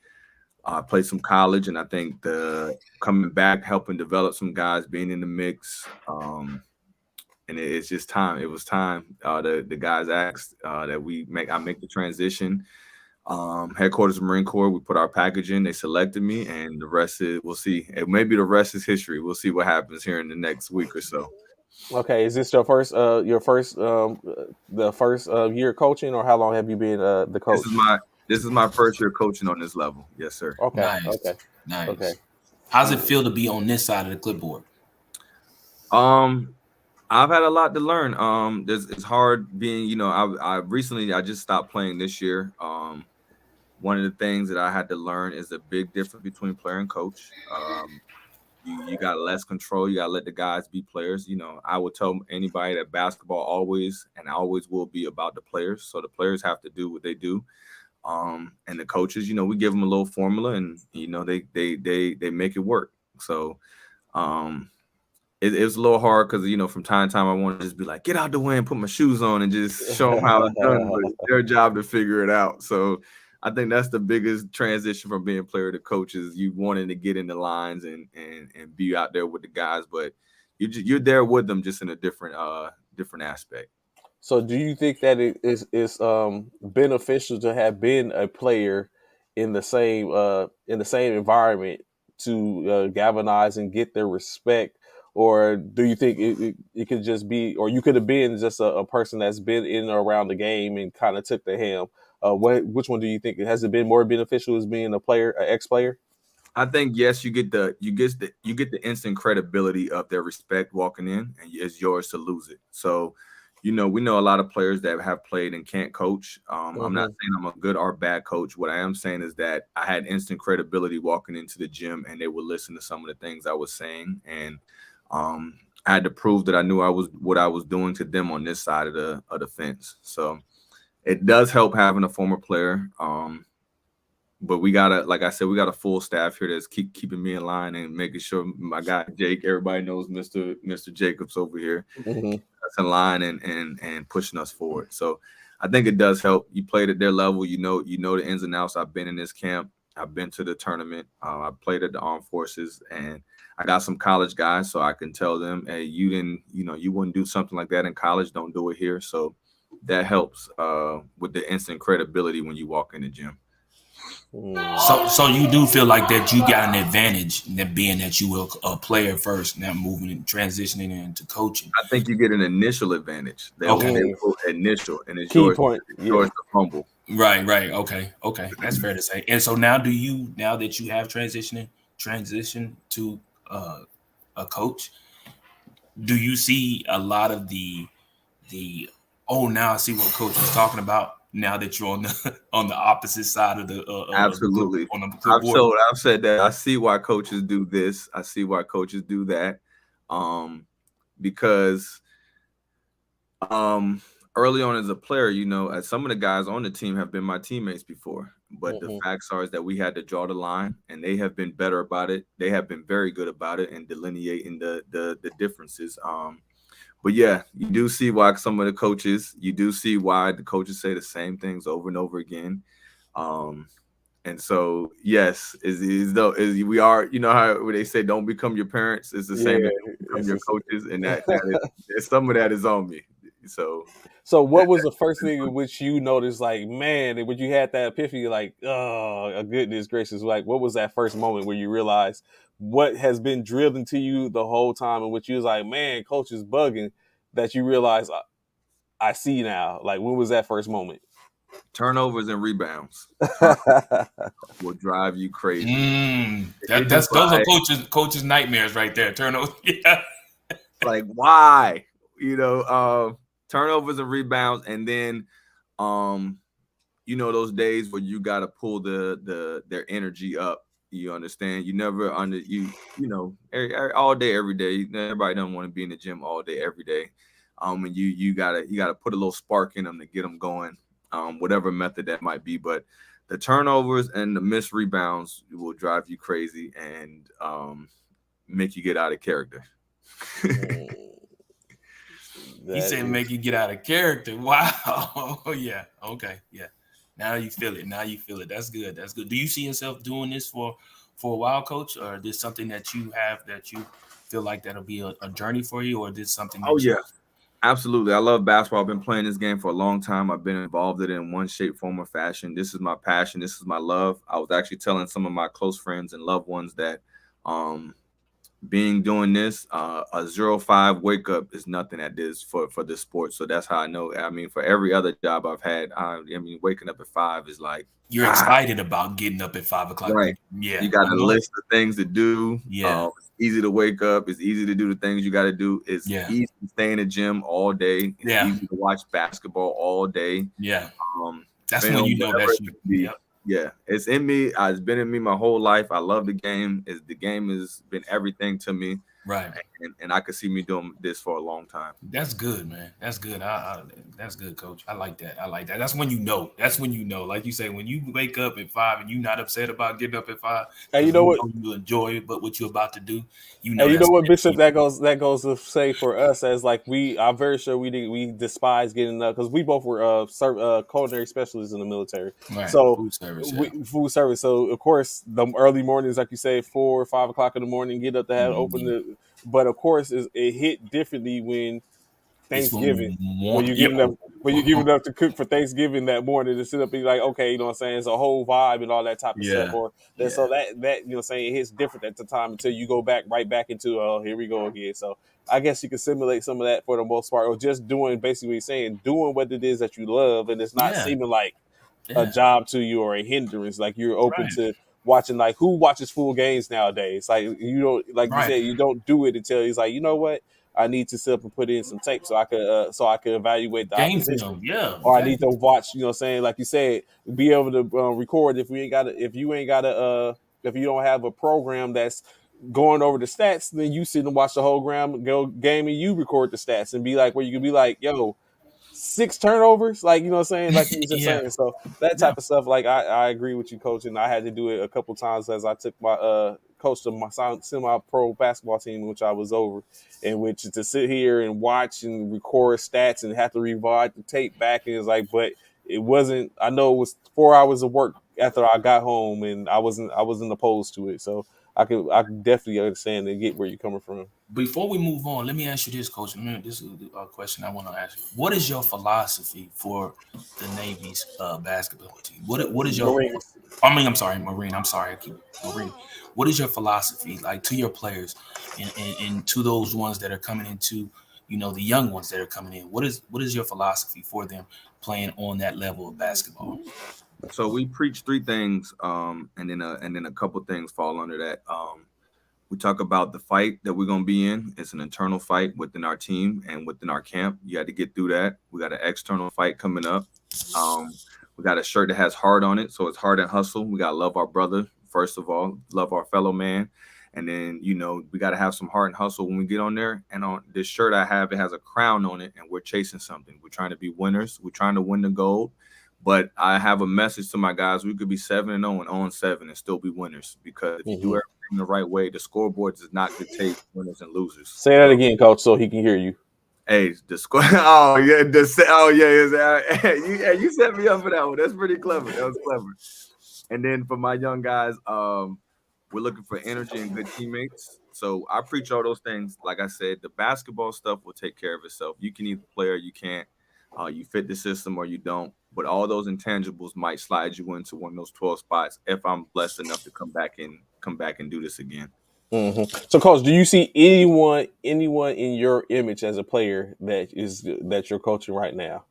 I played some college, and I think coming back, helping develop some guys, being in the mix, and it's just time. It was time. The guys asked that I make the transition. Headquarters of Marine Corps, we put our package in. They selected me, and the rest we'll see. Maybe the rest is history. We'll see what happens here in the next week or so. Okay, is this your first year coaching, or how long have you been the coach? This is my first year coaching on this level. Yes, sir. Okay. Nice. Okay. Nice. Okay. How's it feel to be on this side of the clipboard? I've had a lot to learn. It's hard being, I just stopped playing this year. One of the things that I had to learn is the big difference between player and coach. You got less control. You got to let the guys be players. I would tell anybody that basketball always will be about the players. So the players have to do what they do. And the coaches, we give them a little formula, and they make it work. So it was a little hard because from time to time I want to just be like, get out the way and put my shoes on and just show them how it's done. But it's their job to figure it out. So I think that's the biggest transition from being player to coach, is you wanting to get in the lines and be out there with the guys, but you're there with them just in a different aspect. So do you think that it is beneficial to have been a player in the same environment to galvanize and get their respect? Or do you think it could just be, or you could have been just a person that's been in or around the game and kind of took the helm? Which one do you think? Has it been more beneficial as being an ex-player? I think yes, you get the instant credibility of their respect walking in, and it's yours to lose it. So we know a lot of players that have played and can't coach. I'm not saying I'm a good or bad coach. What I am saying is that I had instant credibility walking into the gym, and they would listen to some of the things I was saying. And I had to prove that I knew what I was doing to them on this side of the fence. So it does help having a former player. But we got a full staff here that's keeping me in line and making sure my guy Jake, everybody knows Mr. Jacobs over here. us in line and pushing us forward. So I think it does help. You played at their level, you know the ins and outs. I've been in this camp. I've been to the tournament. I played at the Armed Forces, and I got some college guys, so I can tell them, hey, you wouldn't do something like that in college. Don't do it here. So that helps with the instant credibility when you walk in the gym. So you do feel like that you got an advantage, that being that you were a player first, now moving and transitioning into coaching. I think you get an initial advantage. They will initial, and it's Key yours. point. It's yours to fumble. Right. Okay. That's fair to say. And so now that you have transitioned to a coach, do you see a lot of the now I see what coach was talking about? Now that you're on the opposite side of the absolutely on the I've said that I see why coaches do this. I see why coaches do that. Because early on as a player, as some of the guys on the team have been my teammates before, but the facts are is that we had to draw the line, and they have been better about it. They have been very good about it and delineating the differences. But yeah, you do see why some of the coaches, say the same things over and over again. And so, yes, we are, how they say, don't become your parents. It's the same as become your coaches. And that is, some of that is on me. So what was the first thing in which you noticed, like, man, when you had that epiphany, like, oh, goodness gracious, like, what was that first moment where you realized what has been drilled into you the whole time, in which you was like, man, coach is bugging, that you realize I see now? Like, when was that first moment? Turnovers and rebounds will drive you crazy. Those are coaches' nightmares right there. Turnovers, yeah. Like, why? Turnovers and rebounds, and then those days where you got to pull their energy up. You understand? You never all day, every day. Everybody don't want to be in the gym all day, every day. And you gotta put a little spark in them to get them going. Whatever method that might be, but the turnovers and the missed rebounds will drive you crazy and make you get out of character. He said make you get out of character. Wow. Yeah. Okay. Yeah. Now you feel it. That's good. Do you see yourself doing this for a while, Coach? Or is this something that you have that you feel like that'll be a journey for you? Or is this something that absolutely. I love basketball. I've been playing this game for a long time. I've been involved in it in one shape, form, or fashion. This is my passion. This is my love. I was actually telling some of my close friends and loved ones that doing this, a 0-5 wake up is nothing at this for this sport. So that's how I know. I mean, for every other job I've had, waking up at 5 is like, you're excited about getting up at 5 o'clock. Right. Yeah. You got a list of things to do. Yeah. It's easy to wake up. It's easy to do the things you got to do. It's easy to stay in the gym all day. It's easy to watch basketball all day. Yeah. That's when you know that's you. Yeah, it's in me. It's been in me my whole life. I love the game. The game has been everything to me. Right. And I could see me doing this for a long time. That's good, man. That's good. That's good, Coach. I like that. That's when you know. Like you say, when you wake up at 5 and you're not upset about getting up at 5. And you know what? You enjoy it, but what you're about to do, And you know what, Bishop? That goes to say for us as like I'm very sure we despise getting up, because we both were culinary specialists in the military. Right. So food service. So of course the early mornings, like you say, 4 or 5 o'clock in the morning, get up to have open the. But of course, it hit differently when Thanksgiving, when you give enough to cook for Thanksgiving that morning, to sit up and be like, okay, you know what I'm saying, it's a whole vibe and all that type of stuff. So that you know what I'm saying, it hits different at the time until you go right back into here we go again. So I guess you can simulate some of that for the most part, or just doing basically what you're saying, doing what it is that you love, and it's not seeming like a job to you or a hindrance. Like you're open to watching. Like, who watches full games nowadays? Like, you don't, like you said, you don't do it until he's like, you know what, I need to sit up and put in some tape so I could evaluate the opposition. Or I need to watch, you know what I'm saying, like you said, be able to record if you don't have a program that's going over the stats, then you sit and watch the whole game and you record the stats and be like, where you can be like, yo, 6 turnovers, like, you know what I'm saying, like you were just saying. So that type of stuff, like I agree with you, Coach, and I had to do it a couple times as I took my coached a semi-pro basketball team, which I was over, in which to sit here and watch and record stats and have to revive the tape back, and it's like, but it wasn't. I know it was 4 hours of work after I got home, and I wasn't opposed to it. So I can definitely understand and get where you're coming from. Before we move on, let me ask you this, Coach. This is a question I want to ask you. What is your philosophy for the Navy's basketball team? What is your? Marines. I'm sorry, Marine. I'm sorry, I keep Marine. What is your philosophy like to your players and to those ones that are coming into, the young ones that are coming in? What is your philosophy for them playing on that level of basketball? So we preach 3 things, and then a couple things fall under that. We talk about the fight that we're going to be in. It's an internal fight within our team and within our camp. You had to get through that. We got an external fight coming up. We got a shirt that has heart on it, so it's heart and hustle. We got to love our brother, first of all, love our fellow man. And then, we got to have some heart and hustle when we get on there. And on this shirt I have, it has a crown on it, and we're chasing something. We're trying to be winners. We're trying to win the gold. But I have a message to my guys. We could be 7-0 and 0-7 and still be winners, because if you do everything the right way, the scoreboard does not dictate winners and losers. Say that again, Coach, so he can hear you. Hey, the score. You set me up for that one. That's pretty clever. That was clever. And then for my young guys, we're looking for energy and good teammates. So I preach all those things. Like I said, the basketball stuff will take care of itself. You can either play or you can't. You fit the system or you don't. But all those intangibles might slide you into one of those 12 spots if I'm blessed enough to come back and do this again. Mm-hmm. So, Coach, do you see anyone in your image as a player that you're coaching right now?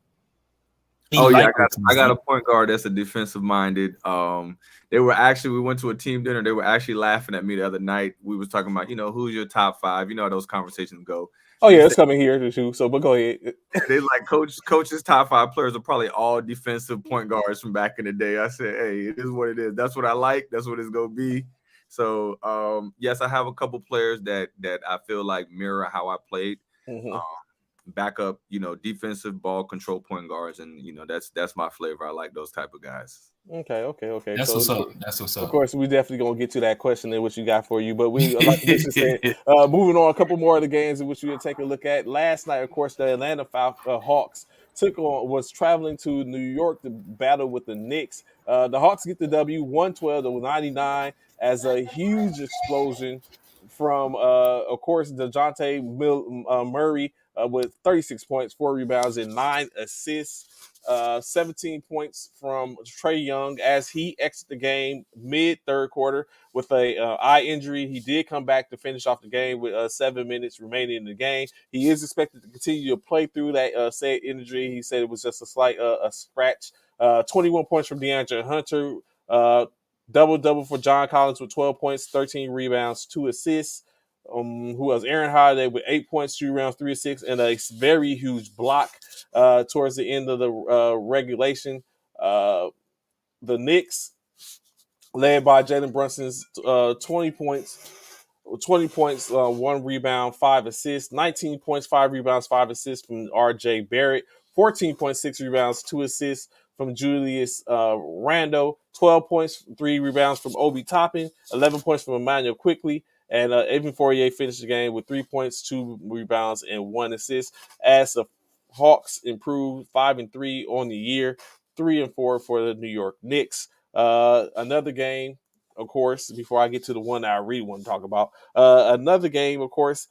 Oh yeah, I got a point guard that's a defensive minded. We went to a team dinner. They were actually laughing at me the other night. We was talking about, who's your top 5. You know how those conversations go. Oh yeah, it's coming here too. So, but go ahead. They like coach's top 5 players are probably all defensive point guards from back in the day. I said, hey, it is what it is. That's what I like. That's what it's gonna be. So, yes, I have a couple players that I feel like mirror how I played. Mm-hmm. Backup, defensive ball control point guards, and that's my flavor. I like those type of guys. Okay. That's what's up. That's what's up. Of course, we definitely gonna get to that question and what you got for you. But we, like Bishop said, moving on, a couple more of the games in which we will take a look at. Last night, of course, the Atlanta Hawks was traveling to New York to battle with the Knicks. The Hawks get the W, 112-99, as a huge explosion from, of course, DeJounte Murray with 36 points, 4 rebounds, and 9 assists. 17 points from Trae Young as he exits the game mid-third quarter with a eye injury. He did come back to finish off the game with 7 minutes remaining in the game. He is expected to continue to play through that said injury. He said it was just a slight a scratch. 21 points from DeAndre Hunter. Double-double for John Collins with 12 points, 13 rebounds, 2 assists. Who else? Aaron Holiday with 8 points, 2 rebounds, 3 assists, and a very huge block towards the end of the regulation. The Knicks, led by Jalen Brunson's 20 points, 1 rebound, 5 assists, 19 points, 5 rebounds, 5 assists from RJ Barrett, 14.6 rebounds, 2 assists from Julius Randle, 12 points, 3 rebounds from Obi Toppin, 11 points from Emmanuel Quickly, and Evan Fournier finished the game with 3 points, 2 rebounds, and 1 assist. As the Hawks improved 5-3 on the year, 3-4 for the New York Knicks. Another game, of course, before I get to the one that I really want to talk about. Another game, of course,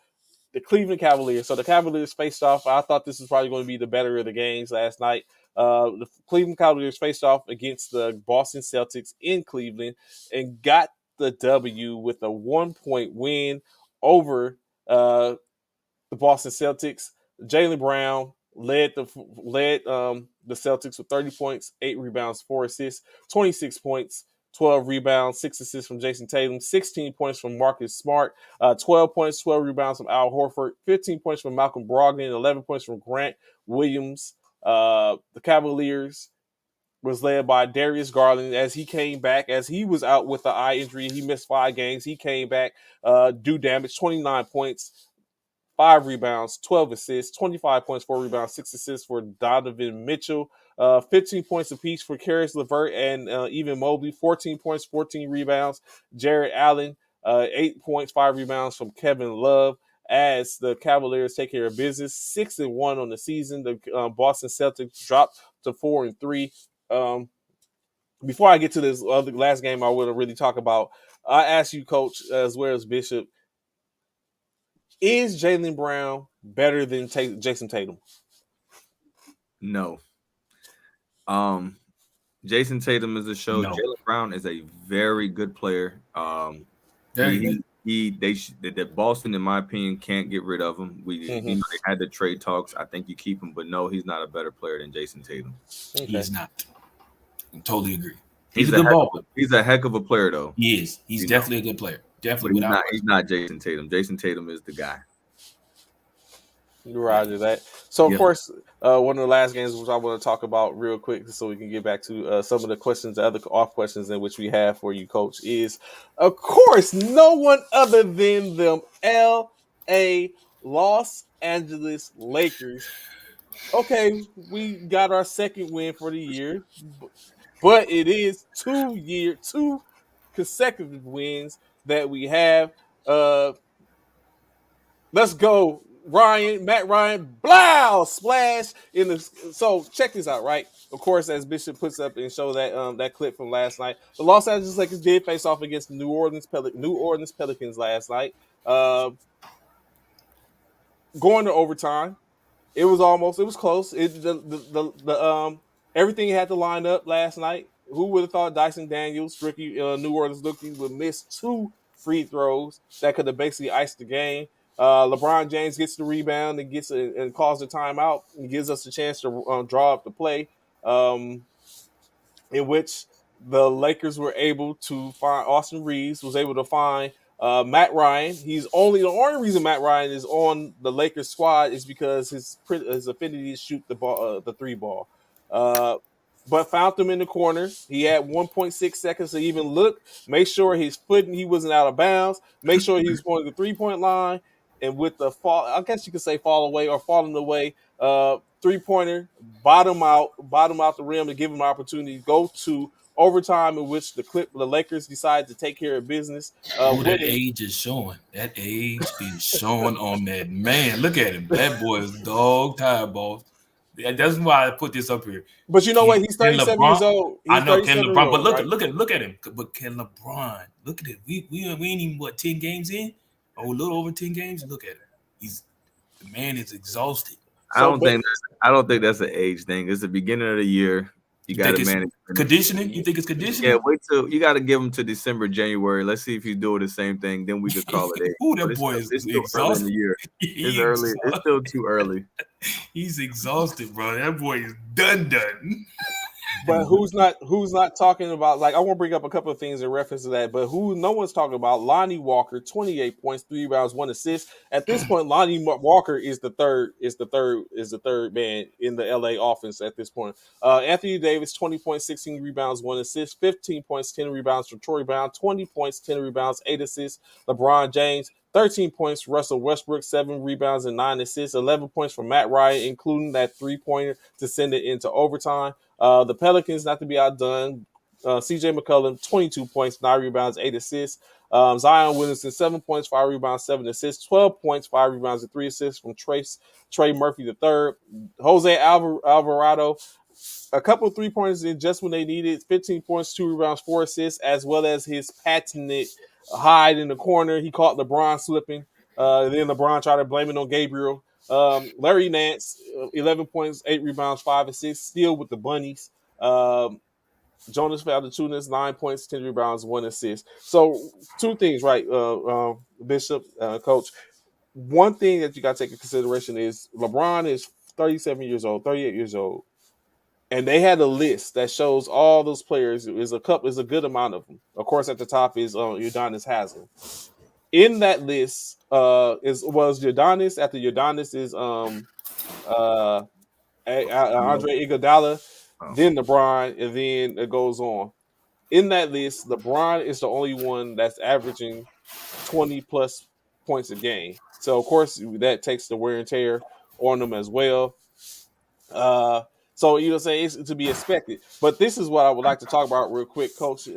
the Cleveland Cavaliers. So the Cavaliers faced off. I thought this was probably going to be the better of the games last night. The Cleveland Cavaliers faced off against the Boston Celtics in Cleveland and got the W with a 1-point win over the Boston Celtics. Jaylen Brown led the Celtics with 30 points, 8 rebounds, 4 assists, 26 points, 12 rebounds, 6 assists from Jason Tatum, 16 points from Marcus Smart, 12 points, 12 rebounds from Al Horford, 15 points from Malcolm Brogdon, 11 points from Grant Williams. The Cavaliers was led by Darius Garland as he came back, as he was out with the eye injury. He missed 5 games. He came back, do damage, 29 points, 5 rebounds, 12 assists, 25 points, 4 rebounds, 6 assists for Donovan Mitchell, 15 points apiece for Caris LeVert and Evan Mobley, 14 points, 14 rebounds. Jared Allen 8 points, 5 rebounds from Kevin Love as the Cavaliers take care of business. 6-1 on the season. The Boston Celtics dropped to 4-3. Before I get to this other last game, I want to really talk about. I asked you, Coach, as well as Bishop, is Jaylen Brown better than Jason Tatum? No. Jason Tatum is a show. No. Jaylen Brown is a very good player. That Boston, in my opinion, can't get rid of him. They had the trade talks. I think you keep him, but no, he's not a better player than Jason Tatum. Okay. He's not. I totally agree. He's a good ball player. He's a heck of a player, though. He is. He's definitely a good player. Definitely. He's not Jason Tatum. Jason Tatum is the guy. Roger that. So, of course, one of the last games which I want to talk about real quick so we can get back to some of the questions, the other off questions in which we have for you, Coach, is, of course, no one other than them L.A. Los Angeles Lakers. Okay, we got our second win for the year, but it is 2 consecutive wins that we have. Let's go. Matt Ryan, blow, splash in the. So check this out, right? Of course, as Bishop puts up and show that that clip from last night, the Los Angeles Lakers did face off against the New Orleans Pelicans last night, going to overtime. It was close. Everything had to line up last night. Who would have thought Dyson Daniels, rookie New Orleans rookie, would miss 2 free throws that could have basically iced the game. LeBron James gets the rebound and calls the timeout and gives us a chance to draw up the play, in which the Lakers were able to find Austin Reeves was able to find Matt Ryan. The only reason Matt Ryan is on the Lakers squad is because his affinity to shoot the ball, the 3 ball. But found him in the corner. He had 1.6 seconds to even look, make sure his footing he wasn't out of bounds, make sure he was going to the 3-point line. And with the fall, I guess you could say falling away, 3-pointer, bottom out the rim to give him an opportunity to go to overtime, in which the Lakers decided to take care of business. That age is showing. That age is showing on that man. Look at him. That boy is dog tired, boss. That's why I put this up here. But you know what? He's 37 years old. I know Ken LeBron, but look at him. But Ken LeBron, look at it. We ain't even 10 games in. A little over 10 games. Look at him. The man is exhausted. I don't think that's an age thing. It's the beginning of the year. You got to manage conditioning. You think it's conditioning? Yeah, wait till you got to give him to December, January. Let's see if he's doing the same thing. Then we could call it age. That boy is still exhausted. In the year. It's early. Exhausted. It's still too early. He's exhausted, bro. That boy is done. But who's not talking about, like, I want to bring up a couple of things in reference to that, but no one's talking about Lonnie Walker, 28 points, 3 rebounds, 1 assist. At this point, Lonnie Walker is the third man in the LA offense at this point. Anthony Davis, 20 points, 16 rebounds, 1 assist, 15 points, 10 rebounds from Troy Brown, 20 points, 10 rebounds, 8 assists. LeBron James, 13 points, Russell Westbrook, 7 rebounds and 9 assists, 11 points from Matt Ryan, including that 3-pointer to send it into overtime. The Pelicans, not to be outdone, CJ McCollum, 22 points, 9 rebounds, 8 assists. Zion Williamson, 7 points, 5 rebounds, 7 assists, 12 points, 5 rebounds, and 3 assists from Trey Murphy III. Jose Alvarado, a couple of 3-pointers in just when they needed, 15 points, 2 rebounds, 4 assists, as well as his patented hide in the corner. He caught LeBron slipping. Then LeBron tried to blame it on Gabriel. Larry Nance, 11 points, 8 rebounds, 5 assists, still with the Bunnies. Jonas Valanciunas, 9 points, 10 rebounds, 1 assist. So 2 things, right, Bishop, Coach. One thing that you got to take into consideration is LeBron is 38 years old. And they had a list that shows all those players. Is a good amount of them. Of course, at the top is Udonis Haslem. In that list was Udonis. After Udonis is Andre Iguodala, then LeBron, and then it goes on. In that list, LeBron is the only one that's averaging 20 plus points a game. So of course that takes the wear and tear on them as well. So say it's to be expected. But this is what I would like to talk about real quick, Coach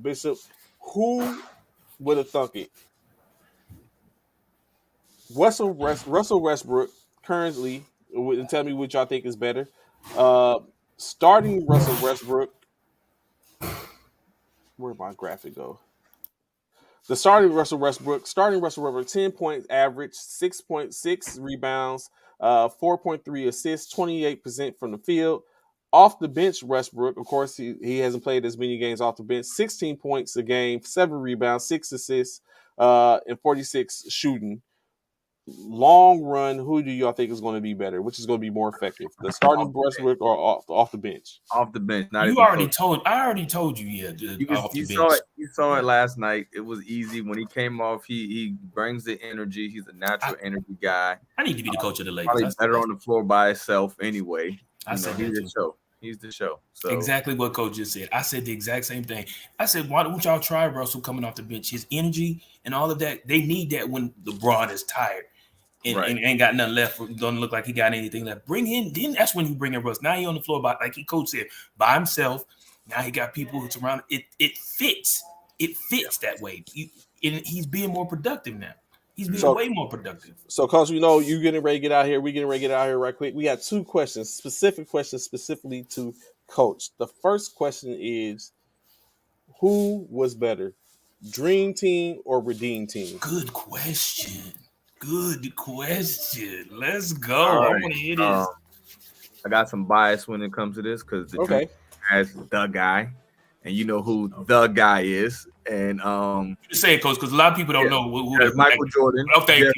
Bishop. Who with a thunk it. Russell Westbrook currently, tell me what y'all think is better. Starting Russell Westbrook. Where'd my graphic go? Starting Russell Westbrook, 10 points average, 6.6 rebounds, 4.3 assists, 28% from the field. Off the bench, Westbrook, of course, he hasn't played as many games off the bench. 16 points a game, 7 rebounds, 6 assists, and 46 shooting. Long run, who do y'all think is going to be better? Which is going to be more effective, the starting Westbrook or off the bench? Off the bench. I already told you. Yeah, you saw it last night. It was easy when he came off. He brings the energy. He's a natural energy guy. I need to be the coach of the Lakers. Probably better on the floor by himself anyway. I said he's the show. He's the show. So exactly what Coach just said. I said the exact same thing. I said, why don't y'all try Russell coming off the bench? His energy and all of that. They need that when LeBron is tired. And ain't got nothing left. Doesn't look like he got anything left. Bring him. Then that's when you bring in Russ. Now he on the floor like Coach said, by himself. Now he got people who's around. It fits. It fits that way. He's being more productive now. He's being way more productive. So, Coach, you getting ready to get out here. We getting ready to get out here right quick. We got 2 questions, specifically to Coach. The first question is, who was better, Dream Team or Redeem Team? Good question. Let's go. Right. I want to hear this. I got some bias when it comes to this because the Dream has the guy, and you know who the guy is. And just say it, Coach, because a lot of people don't know who Michael Jordan. Oh, thank you.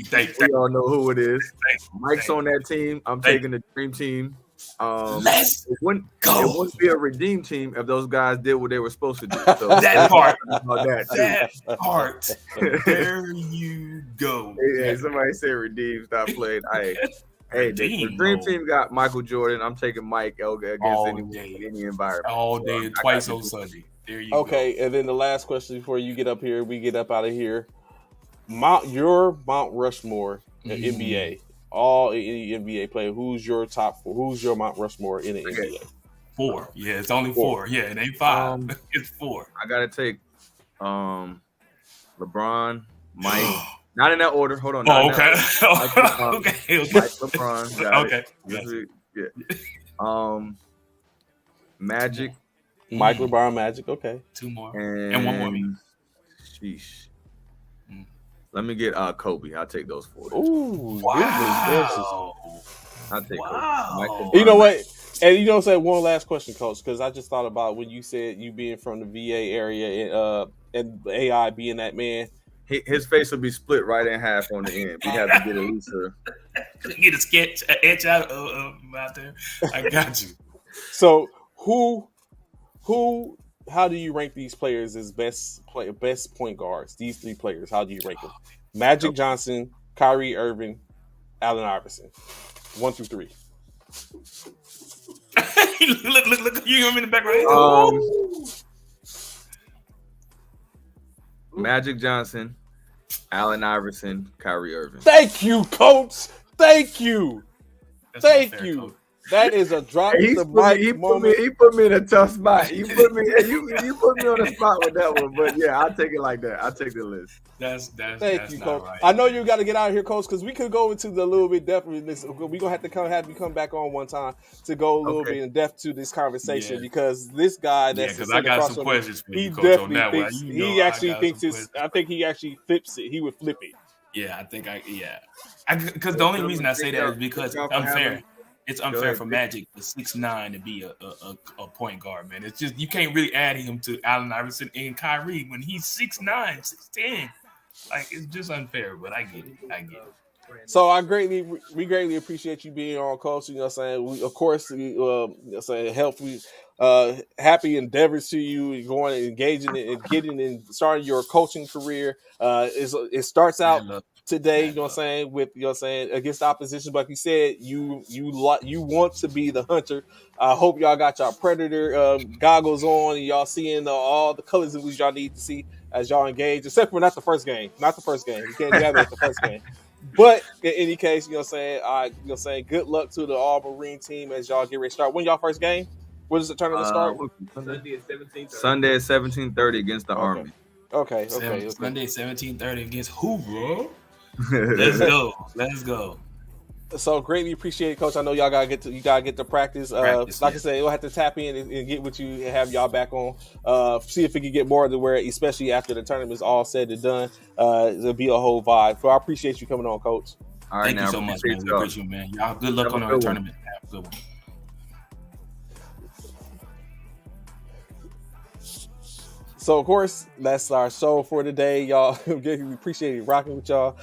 We all know who it is. Mike's on that team. I'm taking the Dream Team. Let's go. It wouldn't be a Redeem Team if those guys did what they were supposed to do. So that part. That part. There you go. Hey, somebody said Redeem. Stop playing. Hey, the Dream Team got Michael Jordan. I'm taking Mike against any environment. All day, twice on Sunday. There you go. Okay, and then the last question before you get up here, we get up out of here. Your Mount Rushmore in NBA. All any NBA player. Who's your top 4? Who's your Mount Rushmore in the NBA? 4. Yeah, it's only 4. Yeah, it ain't 5. It's 4. I gotta take LeBron, Mike. Not in that order. Hold on. Okay. Okay. Mike, LeBron. Got it. Yeah. Magic. Mike, LeBron, Magic. Okay. 2 more. And 1 more. Sheesh. Let me get Kobe. I'll take those 4. Ooh, wow. I'll take Kobe. You know what? And you know what I'm saying? One last question, Coach, because I just thought about when you said you being from the VA area and AI being that man. His face will be split right in half on the end. We have to get at least get a sketch, an etch out there. I got you. So how do you rank these players as best point guards? These 3 players, how do you rank them? Magic Johnson, Kyrie Irving, Allen Iverson. 1 through 3. Look! You hear him in the back right here. Magic Johnson, Allen Iverson, Kyrie Irving. Thank you, Coach. Thank you. Thank you. Coach. That is a drop the mic moment. He put me in a tough spot. You put me on the spot with that one. But yeah, I'll take it like that. I'll take the list. Thank you, Coach. Right. I know you got to get out of here, Coach, because we could go into the little bit depth of this. We're gonna have you come back on one time to go a little bit in depth to this conversation because this guy because I got some questions for you, Coach, on that one. He actually thinks I think he actually flips it. He would flip it. Yeah, because the only reason I say that is because unfair. It's unfair for Magic, the 6'9", to be a point guard, man. It's just you can't really add him to Allen Iverson and Kyrie when he's 6'9", 6'10". Like it's just unfair, but I get it. So we greatly appreciate you being on, Coach. You know what I'm saying? We, of course, happy endeavors to you going and engaging and getting and starting your coaching career. It starts out today, you know what I'm saying, with against opposition. But like you said, you want to be the hunter. I hope y'all got y'all predator goggles on and y'all seeing all the colors of which y'all need to see as y'all engage, except for not the first game. You can't do that at the first game. But in any case, you know what I'm saying, good luck to the All-Marine team as y'all get ready to start. When y'all first game? When does the tournament start? Sunday at 17:30 against the Army. Okay. Sunday, 17:30 against who, bro? Let's go. So greatly appreciate it, Coach. I know y'all gotta get to practice. Practice, Like yeah. I said, we'll have to tap in and get with you and have y'all back on. See if we can get more to where, especially after the tournament's all said and done, it'll be a whole vibe. So I appreciate you coming on, Coach. All right, Thank you so much, man. We appreciate you, man. Y'all good luck Have on a our good one. tournament. Have a good one. So of course, that's our show for today, y'all. We appreciate it rocking with y'all.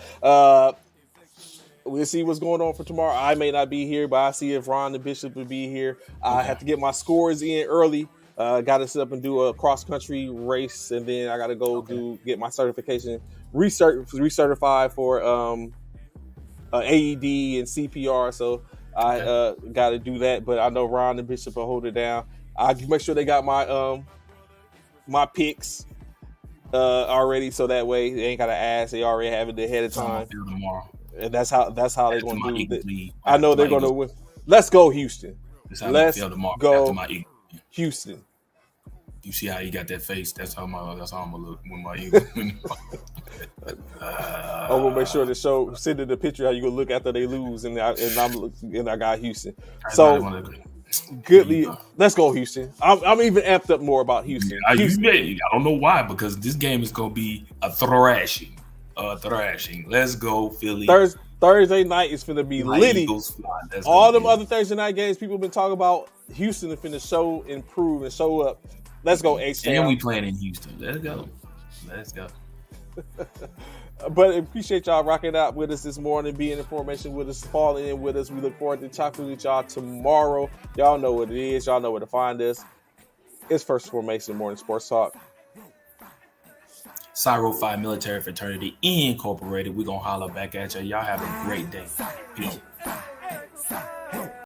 We'll see what's going on for tomorrow. I may not be here, but I see if Ron the Bishop will be here. I have to get my scores in early. Got to sit up and do a cross country race, and then I got to go get my certification, recertified for AED and CPR. So I got to do that. But I know Ron the Bishop will hold it down. I make sure they got my my picks already, so that way they ain't got to ask. They already have it ahead of time. Tomorrow. And that's how they're going to do it. I I know they're going to win. Let's go, Houston. Let's go, Houston. You see how he got that face? That's how I'm gonna look when my Eagles win. I will make sure to send in the picture how you gonna look after they lose, and I got Houston. So goodly, let's go, Houston. I'm even amped up more about Houston. I don't know why, because this game is gonna be a thrashing. Let's go, Philly. Thursday night is finna be litty. All them other Thursday night games people been talking about, Houston is finna show, improve, and show up. Let's go, H-Town. And we playing in Houston. Let's go. But appreciate y'all rocking out with us this morning, being in formation with us, falling in with us. We look forward to talking with y'all tomorrow. Y'all know what it is. Y'all know where to find us. It's First Formation Morning Sports Talk. Cyro Phi Military Fraternity Incorporated. We're going to holler back at y'all. Y'all have a great day. Peace.